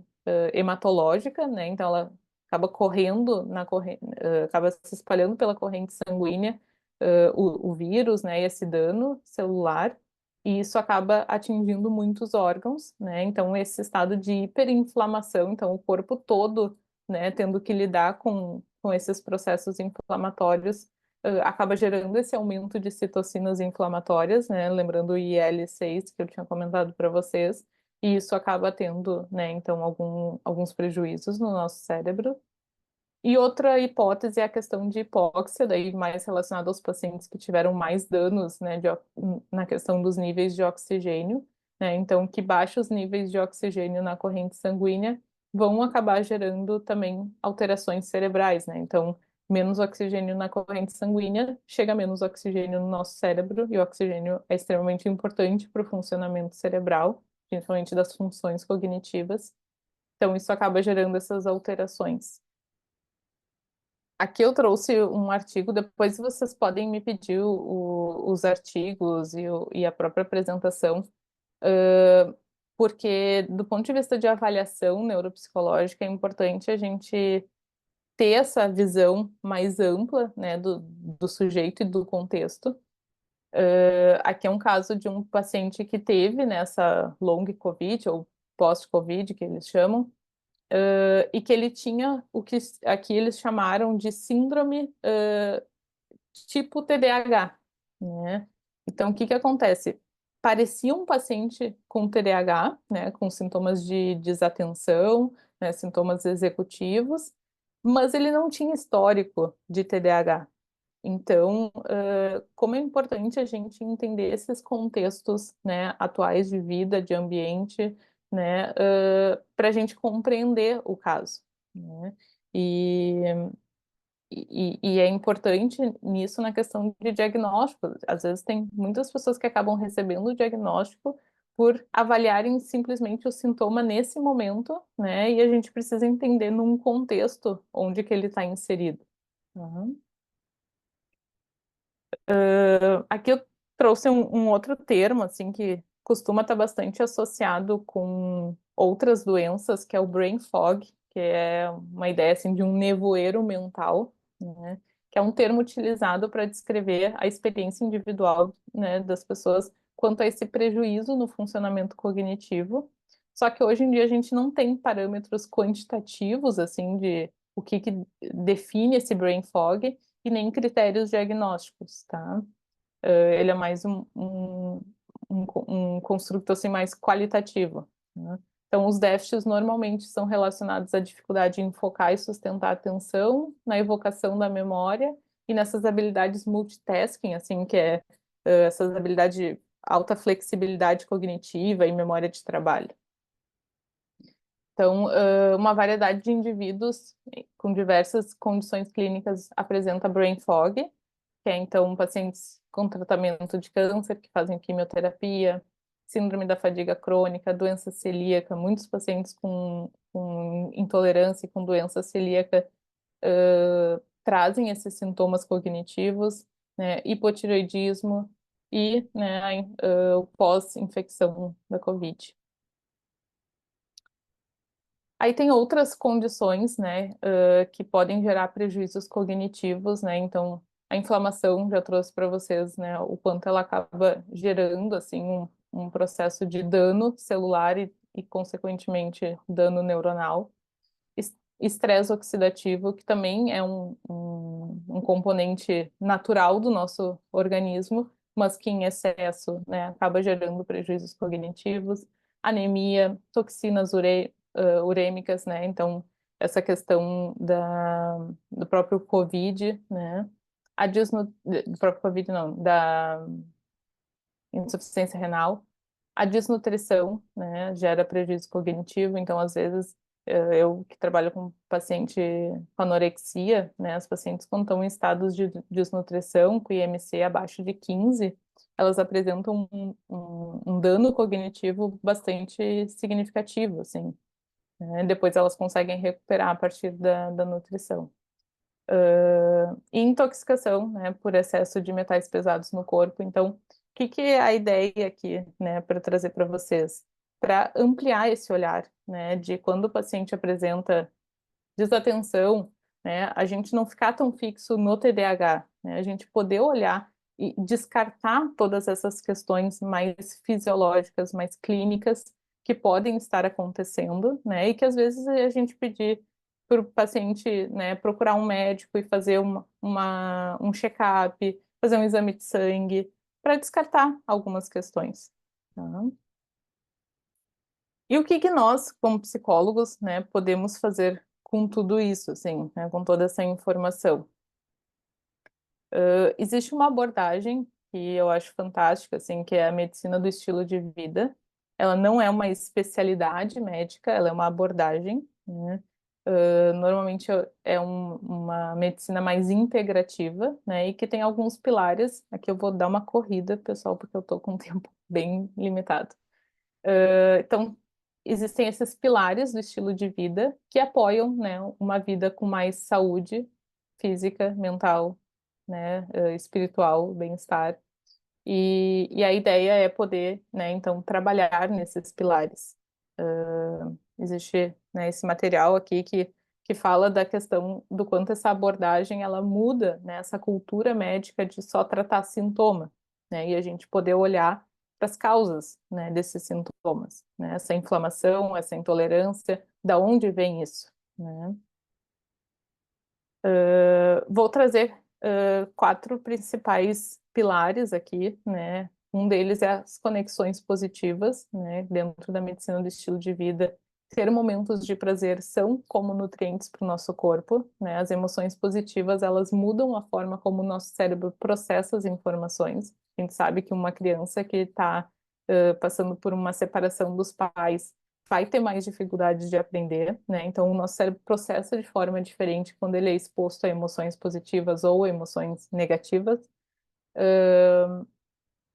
hematológica, né? Então ela acaba correndo acaba se espalhando pela corrente sanguínea o vírus, né? E esse dano celular, e isso acaba atingindo muitos órgãos, né? Então esse estado de hiperinflamação, então o corpo todo, né? Tendo que lidar com esses processos inflamatórios acaba gerando esse aumento de citocinas inflamatórias, né? Lembrando o IL-6 que eu tinha comentado para vocês, e isso acaba tendo, né, então, alguns prejuízos no nosso cérebro. E outra hipótese é a questão de hipóxia, daí mais relacionada aos pacientes que tiveram mais danos, né, na questão dos níveis de oxigênio, né? Então, que baixos níveis de oxigênio na corrente sanguínea vão acabar gerando também alterações cerebrais, né? Então, menos oxigênio na corrente sanguínea, chega menos oxigênio no nosso cérebro, e o oxigênio é extremamente importante para o funcionamento cerebral, principalmente das funções cognitivas. Então, isso acaba gerando essas alterações. Aqui eu trouxe um artigo, depois vocês podem me pedir os artigos e a própria apresentação, porque do ponto de vista de avaliação neuropsicológica é importante a gente ter essa visão mais ampla, né, do sujeito e do contexto. Aqui é um caso de um paciente que teve nessa long COVID ou post-COVID, que eles chamam, e que ele tinha o que aqui eles chamaram de síndrome tipo TDAH, né? Então, o que acontece? Parecia um paciente com TDAH, né, com sintomas de desatenção, né, sintomas executivos, mas ele não tinha histórico de TDAH. Então, como é importante a gente entender esses contextos, né, atuais de vida, de ambiente, né, para a gente compreender o caso, né? E, e é importante nisso na questão de diagnóstico. Às vezes tem muitas pessoas que acabam recebendo o diagnóstico por avaliarem simplesmente o sintoma nesse momento, né? E a gente precisa entender num contexto onde que ele está inserido. Uhum. Aqui eu trouxe um outro termo, assim, que costuma estar bastante associado com outras doenças, que é o brain fog, que é uma ideia assim de um nevoeiro mental, né? Que é um termo utilizado para descrever a experiência individual, né, das pessoas quanto a esse prejuízo no funcionamento cognitivo. Só que hoje em dia a gente não tem parâmetros quantitativos assim de o que define esse brain fog e nem critérios diagnósticos, tá? Ele é mais um construto assim, mais qualitativo, né? Então, os déficits normalmente são relacionados à dificuldade em focar e sustentar a atenção, na evocação da memória e nessas habilidades multitasking, assim, que é essas habilidades de alta flexibilidade cognitiva e memória de trabalho. Então, uma variedade de indivíduos com diversas condições clínicas apresenta brain fog, que é então pacientes com tratamento de câncer que fazem quimioterapia, síndrome da fadiga crônica, doença celíaca, muitos pacientes com intolerância e com doença celíaca trazem esses sintomas cognitivos, né, hipotireoidismo e, né, o pós-infecção da COVID. Aí tem outras condições, né, que podem gerar prejuízos cognitivos, né, então a inflamação, já trouxe para vocês, né, o quanto ela acaba gerando, assim, um processo de dano celular e consequentemente, dano neuronal. Estresse oxidativo, que também é um componente natural do nosso organismo, mas que em excesso, né, acaba gerando prejuízos cognitivos. Anemia, toxinas urêmicas, né, então essa questão do próprio COVID, né, do próprio COVID não, da insuficiência renal. A desnutrição, né, gera prejuízo cognitivo, então às vezes eu que trabalho com paciente com anorexia, né, as pacientes quando estão em estados de desnutrição, com IMC abaixo de 15, elas apresentam um dano cognitivo bastante significativo, assim, né? Depois elas conseguem recuperar a partir da nutrição. E intoxicação, né, por excesso de metais pesados no corpo. Então, o que é a ideia aqui, né, para trazer para vocês? Para ampliar esse olhar, né, de quando o paciente apresenta desatenção, né, a gente não ficar tão fixo no TDAH, né, a gente poder olhar e descartar todas essas questões mais fisiológicas, mais clínicas, que podem estar acontecendo, né, e que às vezes a gente pedir para o paciente, né, procurar um médico e fazer um check-up, fazer um exame de sangue, para descartar algumas questões. Tá? E o que nós, como psicólogos, né, podemos fazer com tudo isso, assim, né, com toda essa informação? Existe uma abordagem que eu acho fantástica, assim, que é a medicina do estilo de vida. Ela não é uma especialidade médica, ela é uma abordagem, né? Normalmente é uma medicina mais integrativa, né? E que tem alguns pilares. Aqui eu vou dar uma corrida, pessoal, porque eu estou com um tempo bem limitado. Então, existem esses pilares do estilo de vida que apoiam, né, uma vida com mais saúde física, mental, né, espiritual, bem-estar. E a ideia é poder, né, então, trabalhar nesses pilares. Existe, né, esse material aqui que fala da questão do quanto essa abordagem ela muda, né, essa cultura médica de só tratar sintoma, né, e a gente poder olhar para as causas, né, desses sintomas, né, essa inflamação, essa intolerância, da onde vem isso, né? Vou trazer 4 principais pilares aqui, né? Um deles é as conexões positivas, né? Dentro da medicina do estilo de vida, ter momentos de prazer são como nutrientes para o nosso corpo, né? As emoções positivas, elas mudam a forma como o nosso cérebro processa as informações. A gente sabe que uma criança que está passando por uma separação dos pais vai ter mais dificuldade de aprender, né? Então, o nosso cérebro processa de forma diferente quando ele é exposto a emoções positivas ou emoções negativas.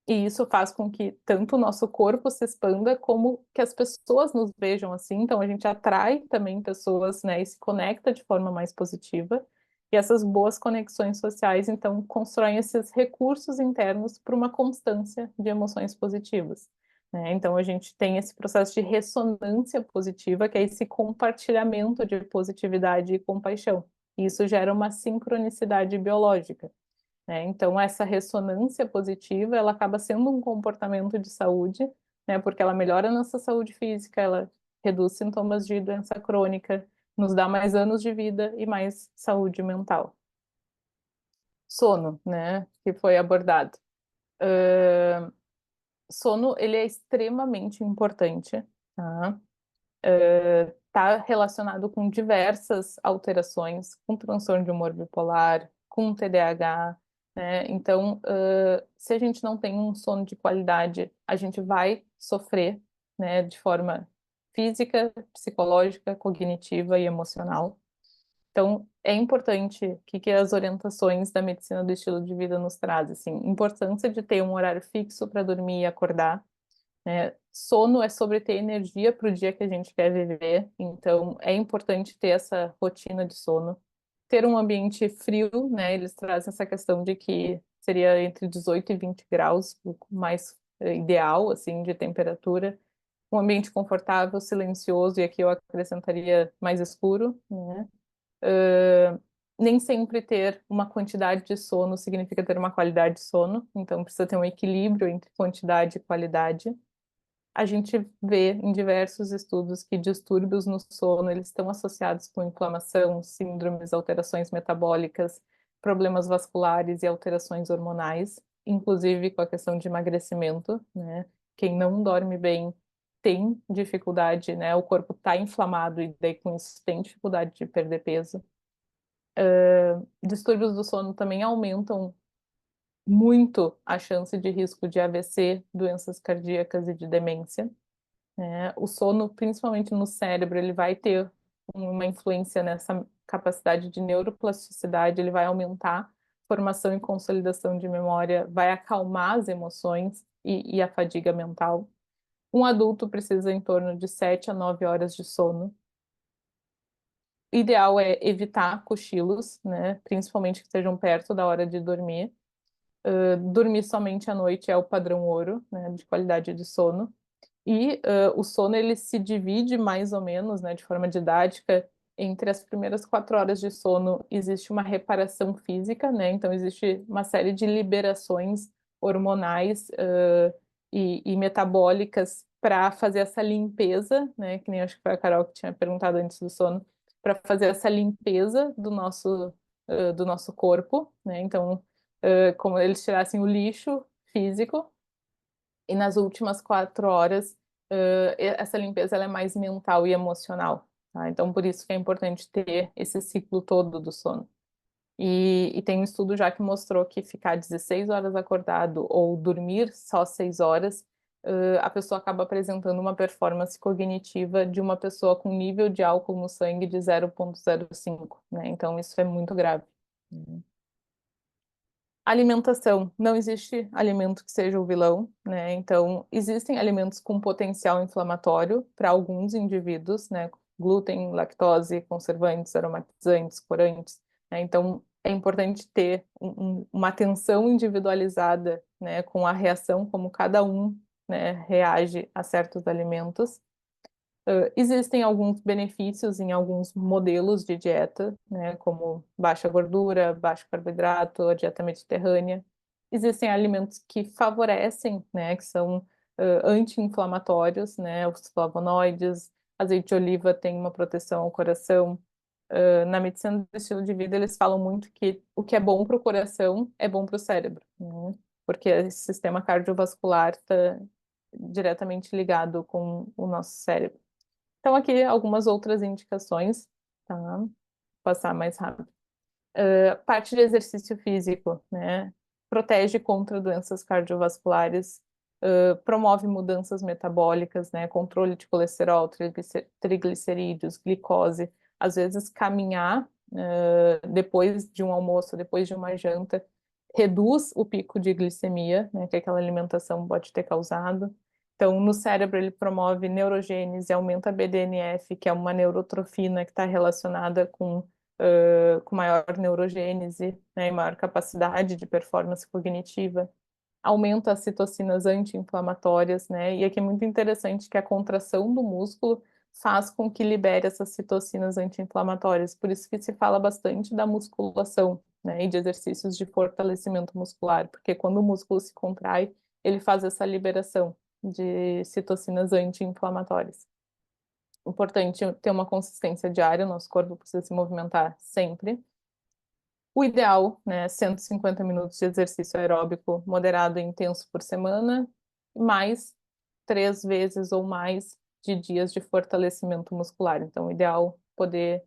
E isso faz com que tanto o nosso corpo se expanda, como que as pessoas nos vejam assim. Então, a gente atrai também pessoas, né? E se conecta de forma mais positiva. E essas boas conexões sociais, então, constroem esses recursos internos para uma constância de emoções positivas. né? Então, a gente tem esse processo de ressonância positiva, que é esse compartilhamento de positividade e compaixão. E isso gera uma sincronicidade biológica, né? Então, essa ressonância positiva, ela acaba sendo um comportamento de saúde, né? Porque ela melhora a nossa saúde física, ela reduz sintomas de doença crônica, nos dá mais anos de vida e mais saúde mental. Sono, né? Que foi abordado. Sono, ele é extremamente importante, tá? Está relacionado com diversas alterações, com transtorno de humor bipolar, com TDAH, né? Então, se a gente não tem um sono de qualidade, a gente vai sofrer, né, de forma física, psicológica, cognitiva e emocional. Então, é importante que as orientações da medicina do estilo de vida nos trazem, assim, importância de ter um horário fixo para dormir e acordar, né? Sono é sobre ter energia para o dia que a gente quer viver, então é importante ter essa rotina de sono. Ter um ambiente frio, né? Eles trazem essa questão de que seria entre 18 e 20 graus, o mais ideal, assim, de temperatura. Um ambiente confortável, silencioso, e aqui eu acrescentaria mais escuro, né? Nem sempre ter uma quantidade de sono significa ter uma qualidade de sono, então precisa ter um equilíbrio entre quantidade e qualidade. A gente vê em diversos estudos que distúrbios no sono eles estão associados com inflamação, síndromes, alterações metabólicas, problemas vasculares e alterações hormonais, inclusive com a questão de emagrecimento, né? Quem não dorme bem tem dificuldade, né? O corpo está inflamado e daí com isso tem dificuldade de perder peso. Distúrbios do sono também aumentam muito a chance de risco de AVC, doenças cardíacas e de demência, né? O sono, principalmente no cérebro, ele vai ter uma influência nessa capacidade de neuroplasticidade, ele vai aumentar a formação e consolidação de memória, vai acalmar as emoções e a fadiga mental. Um adulto precisa em torno de 7 a 9 horas de sono. O ideal é evitar cochilos, né? Principalmente que estejam perto da hora de dormir. Dormir somente à noite é o padrão ouro, né, de qualidade de sono. E o sono ele se divide mais ou menos, né, de forma didática, entre as primeiras 4 horas de sono existe uma reparação física, né? Então existe uma série de liberações hormonais e metabólicas para fazer essa limpeza, né? Que nem acho que foi a Carol que tinha perguntado antes do sono, para fazer essa limpeza do nosso corpo, né? Então, como eles tirassem o lixo físico e nas últimas 4 horas, essa limpeza ela é mais mental e emocional, tá? Então, por isso que é importante ter esse ciclo todo do sono. E tem um estudo já que mostrou que ficar 16 horas acordado ou dormir só 6 horas, a pessoa acaba apresentando uma performance cognitiva de uma pessoa com nível de álcool no sangue de 0,05, né? Então, isso é muito grave. Alimentação, não existe alimento que seja o vilão, né? Então, existem alimentos com potencial inflamatório para alguns indivíduos, né? Glúten, lactose, conservantes, aromatizantes, corantes, né? Então, é importante ter uma atenção individualizada, né? Com a reação, como cada um, né, reage a certos alimentos. Existem alguns benefícios em alguns modelos de dieta, né, como baixa gordura, baixo carboidrato, a dieta mediterrânea. Existem alimentos que favorecem, né, que são anti-inflamatórios, né, os flavonoides, azeite de oliva tem uma proteção ao coração. Na medicina do estilo de vida, eles falam muito que o que é bom para o coração é bom para o cérebro, né, porque esse sistema cardiovascular está diretamente ligado com o nosso cérebro. Então, aqui algumas outras indicações, tá? Vou passar mais rápido. Parte de exercício físico, né? Protege contra doenças cardiovasculares, promove mudanças metabólicas, né? Controle de colesterol, triglicerídeos, glicose. Às vezes, caminhar depois de um almoço, depois de uma janta, reduz o pico de glicemia, né? Que aquela alimentação pode ter causado. Então, no cérebro, ele promove neurogênese, aumenta a BDNF, que é uma neurotrofina que está relacionada com maior neurogênese, né, e maior capacidade de performance cognitiva. aumenta as citocinas anti-inflamatórias, né? E aqui é muito interessante que a contração do músculo faz com que libere essas citocinas anti-inflamatórias. Por isso que se fala bastante da musculação, né? E de exercícios de fortalecimento muscular, porque quando o músculo se contrai, ele faz essa liberação de citocinas anti-inflamatórias. Importante ter uma consistência diária, o nosso corpo precisa se movimentar sempre. O ideal, né, 150 minutos de exercício aeróbico moderado e intenso por semana, mais 3 vezes ou mais de dias de fortalecimento muscular. Então, o ideal é poder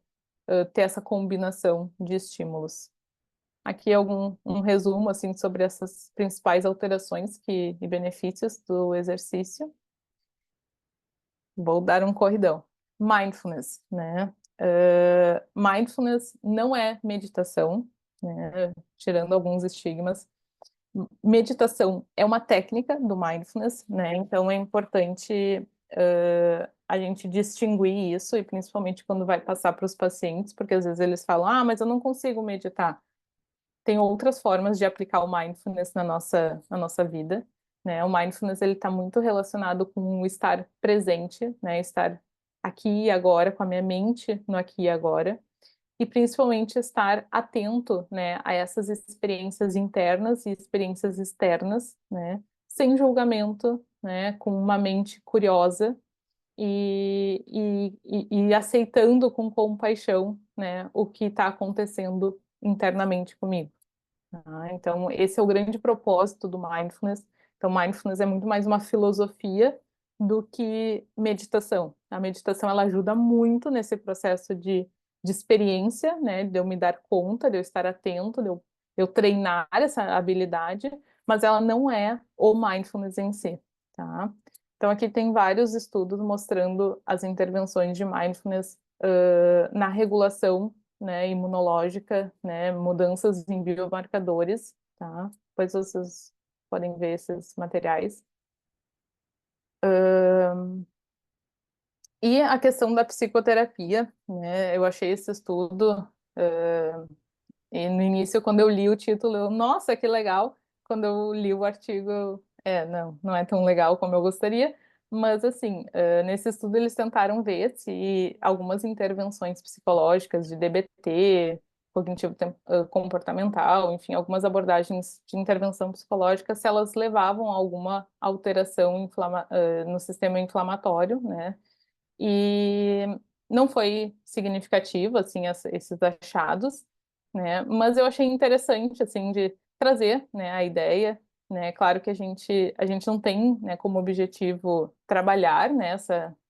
ter essa combinação de estímulos. Aqui é um resumo assim sobre essas principais alterações e benefícios do exercício. Vou dar um corridão. Mindfulness, né? Mindfulness não é meditação, né? Tirando alguns estigmas. Meditação é uma técnica do mindfulness, né? Então é importante a gente distinguir isso, e principalmente quando vai passar para os pacientes, porque às vezes eles falam, ah, mas eu não consigo meditar. Tem outras formas de aplicar o mindfulness na nossa vida, né? O mindfulness ele está muito relacionado com o estar presente, né? Estar aqui e agora, com a minha mente no aqui e agora, e principalmente estar atento, né, a essas experiências internas e experiências externas, né? Sem julgamento, né? Com uma mente curiosa e aceitando com compaixão, né? O que está acontecendo internamente comigo. Então, esse é o grande propósito do mindfulness. Então, mindfulness é muito mais uma filosofia do que meditação. A meditação ela ajuda muito nesse processo de experiência, né, de eu me dar conta, de eu estar atento, de eu treinar essa habilidade, mas ela não é o mindfulness em si, tá? Então, aqui tem vários estudos mostrando as intervenções de mindfulness na regulação, né, imunológica, né, mudanças em biomarcadores, tá? Depois vocês podem ver esses materiais. E a questão da psicoterapia, né? Eu achei esse estudo, e no início, quando eu li o título, nossa, que legal. Quando eu li o artigo, não é tão legal como eu gostaria. Mas, assim, nesse estudo eles tentaram ver se algumas intervenções psicológicas de DBT, comportamental, enfim, algumas abordagens de intervenção psicológica, se elas levavam a alguma alteração no sistema inflamatório, né? E não foi significativo, assim, esses achados, né? Mas eu achei interessante, assim, de trazer, né, a ideia, né? Claro que a gente não tem, né, como objetivo trabalhar, né,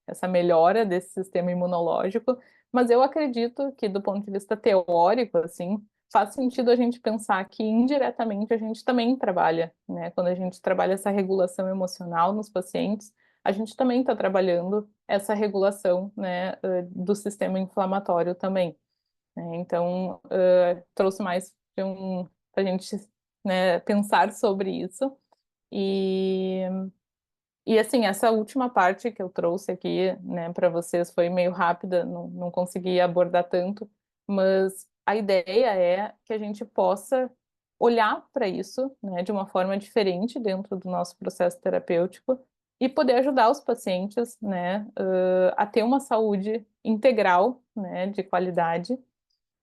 essa melhora desse sistema imunológico, mas eu acredito que, do ponto de vista teórico, assim, faz sentido a gente pensar que indiretamente a gente também trabalha, né? Quando a gente trabalha essa regulação emocional nos pacientes, a gente também está trabalhando essa regulação, né, do sistema inflamatório também, né? Então, trouxe mais para a gente, né, pensar sobre isso. E, e assim, essa última parte que eu trouxe aqui, né, para vocês foi meio rápida, não consegui abordar tanto, mas a ideia é que a gente possa olhar para isso, né, de uma forma diferente dentro do nosso processo terapêutico e poder ajudar os pacientes, né, a ter uma saúde integral, né, de qualidade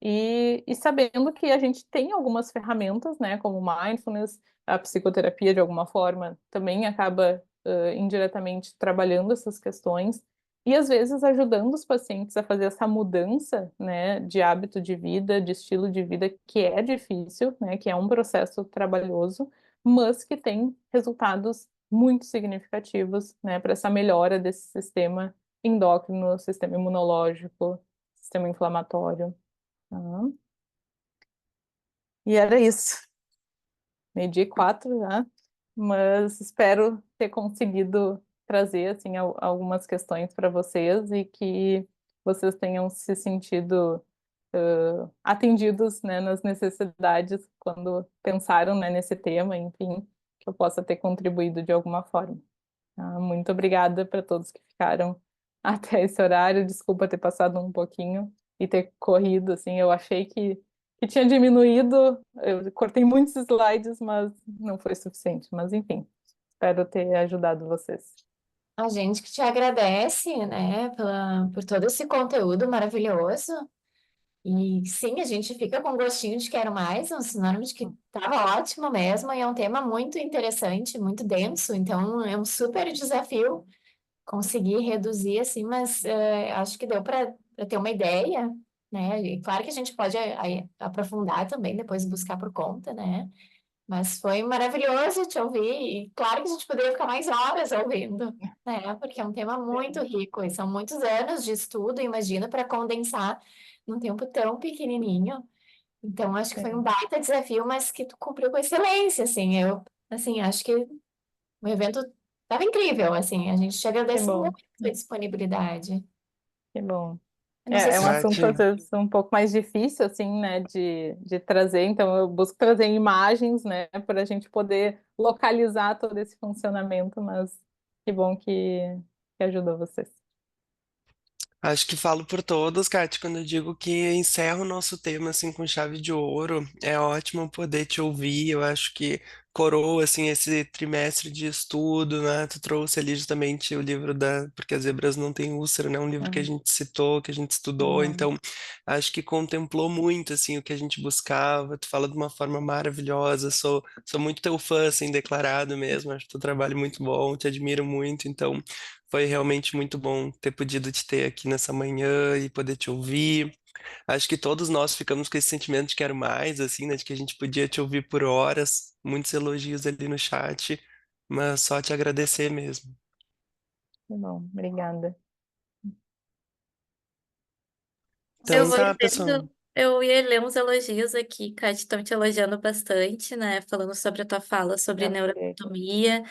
e sabendo que a gente tem algumas ferramentas, né, como mindfulness, a psicoterapia de alguma forma também acaba indiretamente trabalhando essas questões e às vezes ajudando os pacientes a fazer essa mudança, né, de hábito de vida, de estilo de vida que é difícil, né, que é um processo trabalhoso, mas que tem resultados muito significativos, né, para essa melhora desse sistema endócrino, sistema imunológico, sistema inflamatório. Tá? E era isso. Meio-dia e 4 já, mas espero ter conseguido trazer assim algumas questões para vocês e que vocês tenham se sentido atendidos, né, nas necessidades quando pensaram, né, nesse tema, enfim, que eu possa ter contribuído de alguma forma. Tá? Muito obrigada para todos que ficaram até esse horário. Desculpa ter passado um pouquinho e ter corrido, assim, eu achei que que tinha diminuído. Eu cortei muitos slides, mas não foi suficiente. Mas enfim, espero ter ajudado vocês. A gente que te agradece, né, por todo esse conteúdo maravilhoso. E sim, a gente fica com gostinho de quero mais, um sinônimo de que estava ótimo mesmo, e é um tema muito interessante, muito denso, então é um super desafio conseguir reduzir assim, mas acho que deu para ter uma ideia, né? E claro que a gente pode aprofundar também, depois buscar por conta, né? Mas foi maravilhoso te ouvir, e claro que a gente poderia ficar mais horas ouvindo, né? Porque é um tema muito Sim, rico, e são muitos anos de estudo, imagina, para condensar num tempo tão pequenininho. Então, acho que foi um sim. baita desafio, mas que tu cumpriu com excelência, assim. Eu, assim, acho que o evento estava incrível, assim. A gente te Que agradece bom, muito a disponibilidade. que bom. Eu não sei É se um assunto, às Kati, vezes, um pouco mais difícil, assim, né, de trazer. Então, eu busco trazer imagens, né, para a gente poder localizar todo esse funcionamento, mas que bom que ajudou vocês. acho que falo por todos, Kati, quando eu digo que encerro o nosso tema assim com chave de ouro. É ótimo poder te ouvir. Eu acho que coroa assim esse trimestre de estudo, né? Tu trouxe ali justamente o livro da Porque as Zebras Não Têm Úlcera, né? Um livro que a Uhum. gente citou, que a gente estudou. Uhum. Então, acho que contemplou muito assim o que a gente buscava. Tu fala de uma forma maravilhosa. Sou muito teu fã assim declarado mesmo. Acho teu trabalho muito bom, te admiro muito. Então, foi realmente muito bom ter podido te ter aqui nessa manhã e poder te ouvir. Acho que todos nós ficamos com esse sentimento de quero mais, assim, né? De que a gente podia te ouvir por horas. Muitos elogios ali no chat, mas só te agradecer mesmo. Que bom, obrigada. Eu Então vou tá, pessoal. dizendo, eu ia ler uns elogios aqui, Kátia, estão te elogiando bastante, né? Falando sobre a tua fala sobre Ok. neuroanatomia,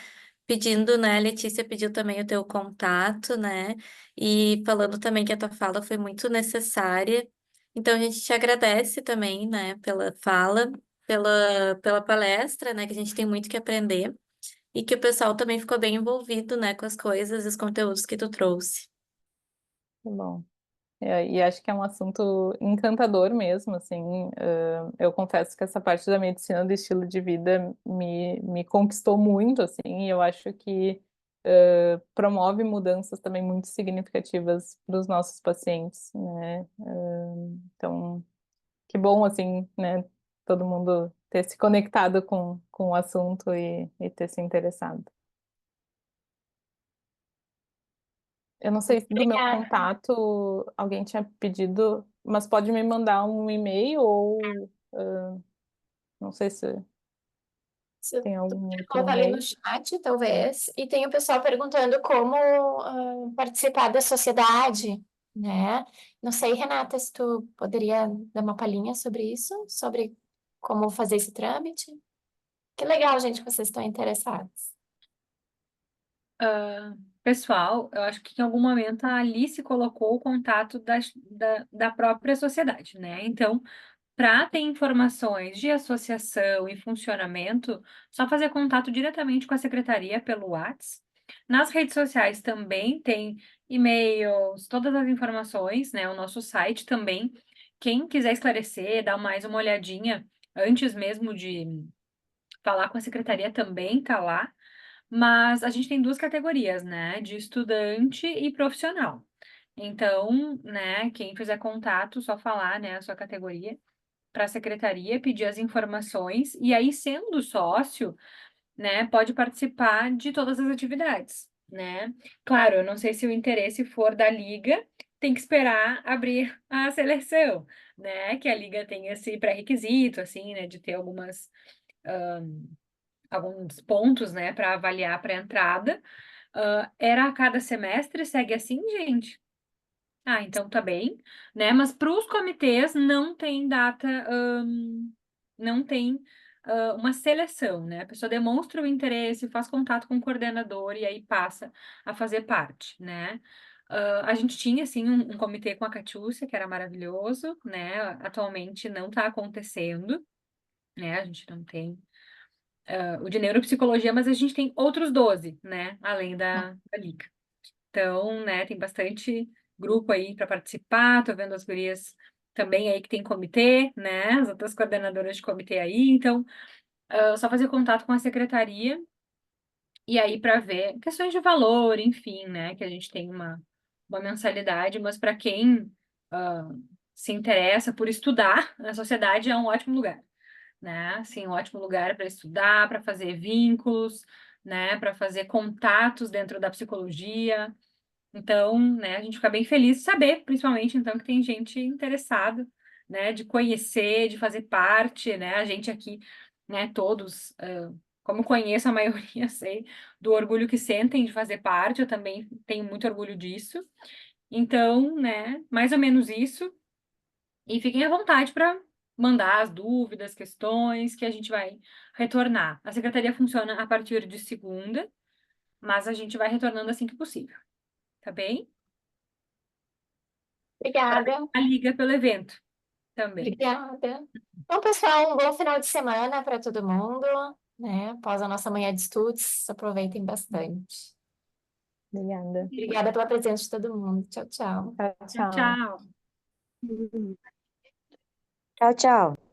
pedindo, né? A Letícia pediu também o teu contato, né? E falando também que a tua fala foi muito necessária. Então a gente te agradece também, né? Pela fala, pela palestra, né? Que a gente tem muito que aprender. E que o pessoal também ficou bem envolvido, né? Com as coisas e os conteúdos que tu trouxe. Que bom. E acho que é um assunto encantador mesmo, assim, eu confesso que essa parte da medicina do estilo de vida me conquistou muito, assim, e eu acho que promove mudanças também muito significativas para os nossos pacientes, né? Então, que bom, assim, né, todo mundo ter se conectado com o assunto e ter se interessado. Eu não sei se do meu Obrigada. contato alguém tinha pedido, mas pode me mandar um e-mail ou não sei se Se tem tu algum puder outro colocar ali no meio. chat, talvez. E tem o pessoal perguntando como participar da sociedade, né? Não sei, Renata, se tu poderia dar uma palhinha sobre isso, sobre como fazer esse trâmite. Que legal, gente, que vocês estão interessados. Pessoal, eu acho que em algum momento a Alice colocou o contato da própria sociedade, né? Então, para ter informações de associação e funcionamento, só fazer contato diretamente com a secretaria pelo WhatsApp. Nas redes sociais também tem e-mails, todas as informações, né? O nosso site também. Quem quiser esclarecer, dar mais uma olhadinha antes mesmo de falar com a secretaria também tá lá. Mas a gente tem duas categorias, né? De estudante e profissional. Então, né, quem fizer contato, só falar, né, a sua categoria para a secretaria, pedir as informações, e aí, sendo sócio, né, pode participar de todas as atividades, né? Claro, eu não sei se o interesse for da liga, tem que esperar abrir a seleção, né? Que a liga tem esse pré-requisito, assim, né, de ter alguns pontos, né, para avaliar para entrada. Era a cada semestre, segue assim, gente? Ah, então tá bem, né? Mas para os comitês não tem data, não tem uma seleção, né? A pessoa demonstra o interesse, faz contato com o coordenador e aí passa a fazer parte, né? A gente tinha, assim, um comitê com a Catiúcia, que era maravilhoso, né? Atualmente não está acontecendo, né? A gente não tem o de neuropsicologia, mas a gente tem outros 12, né? Além da Liga. Então, né, tem bastante grupo aí para participar. Tô vendo as gurias também aí que tem comitê, né? As outras coordenadoras de comitê aí, então só fazer contato com a secretaria e aí para ver questões de valor, enfim, né? Que a gente tem uma mensalidade, mas para quem se interessa por estudar, a sociedade é um ótimo lugar, né? Assim, um ótimo lugar para estudar, para fazer vínculos, né? Para fazer contatos dentro da psicologia. Então, né, a gente fica bem feliz de saber, principalmente, então, que tem gente interessada, né, de conhecer, de fazer parte, né, a gente aqui, né, todos, como conheço a maioria, sei do orgulho que sentem de fazer parte, eu também tenho muito orgulho disso. Então, né, mais ou menos isso, e fiquem à vontade para mandar as dúvidas, questões, que a gente vai retornar. A secretaria funciona a partir de segunda, mas a gente vai retornando assim que possível, tá bem? Obrigada. A liga pelo evento também. Obrigada. Bom, pessoal, um bom final de semana para todo mundo, né? Após a nossa manhã de estudos, aproveitem bastante. Obrigada. Obrigada pela presença de todo mundo. Tchau, tchau. Tchau, Tchau, tchau. tchau. Tchau, tchau.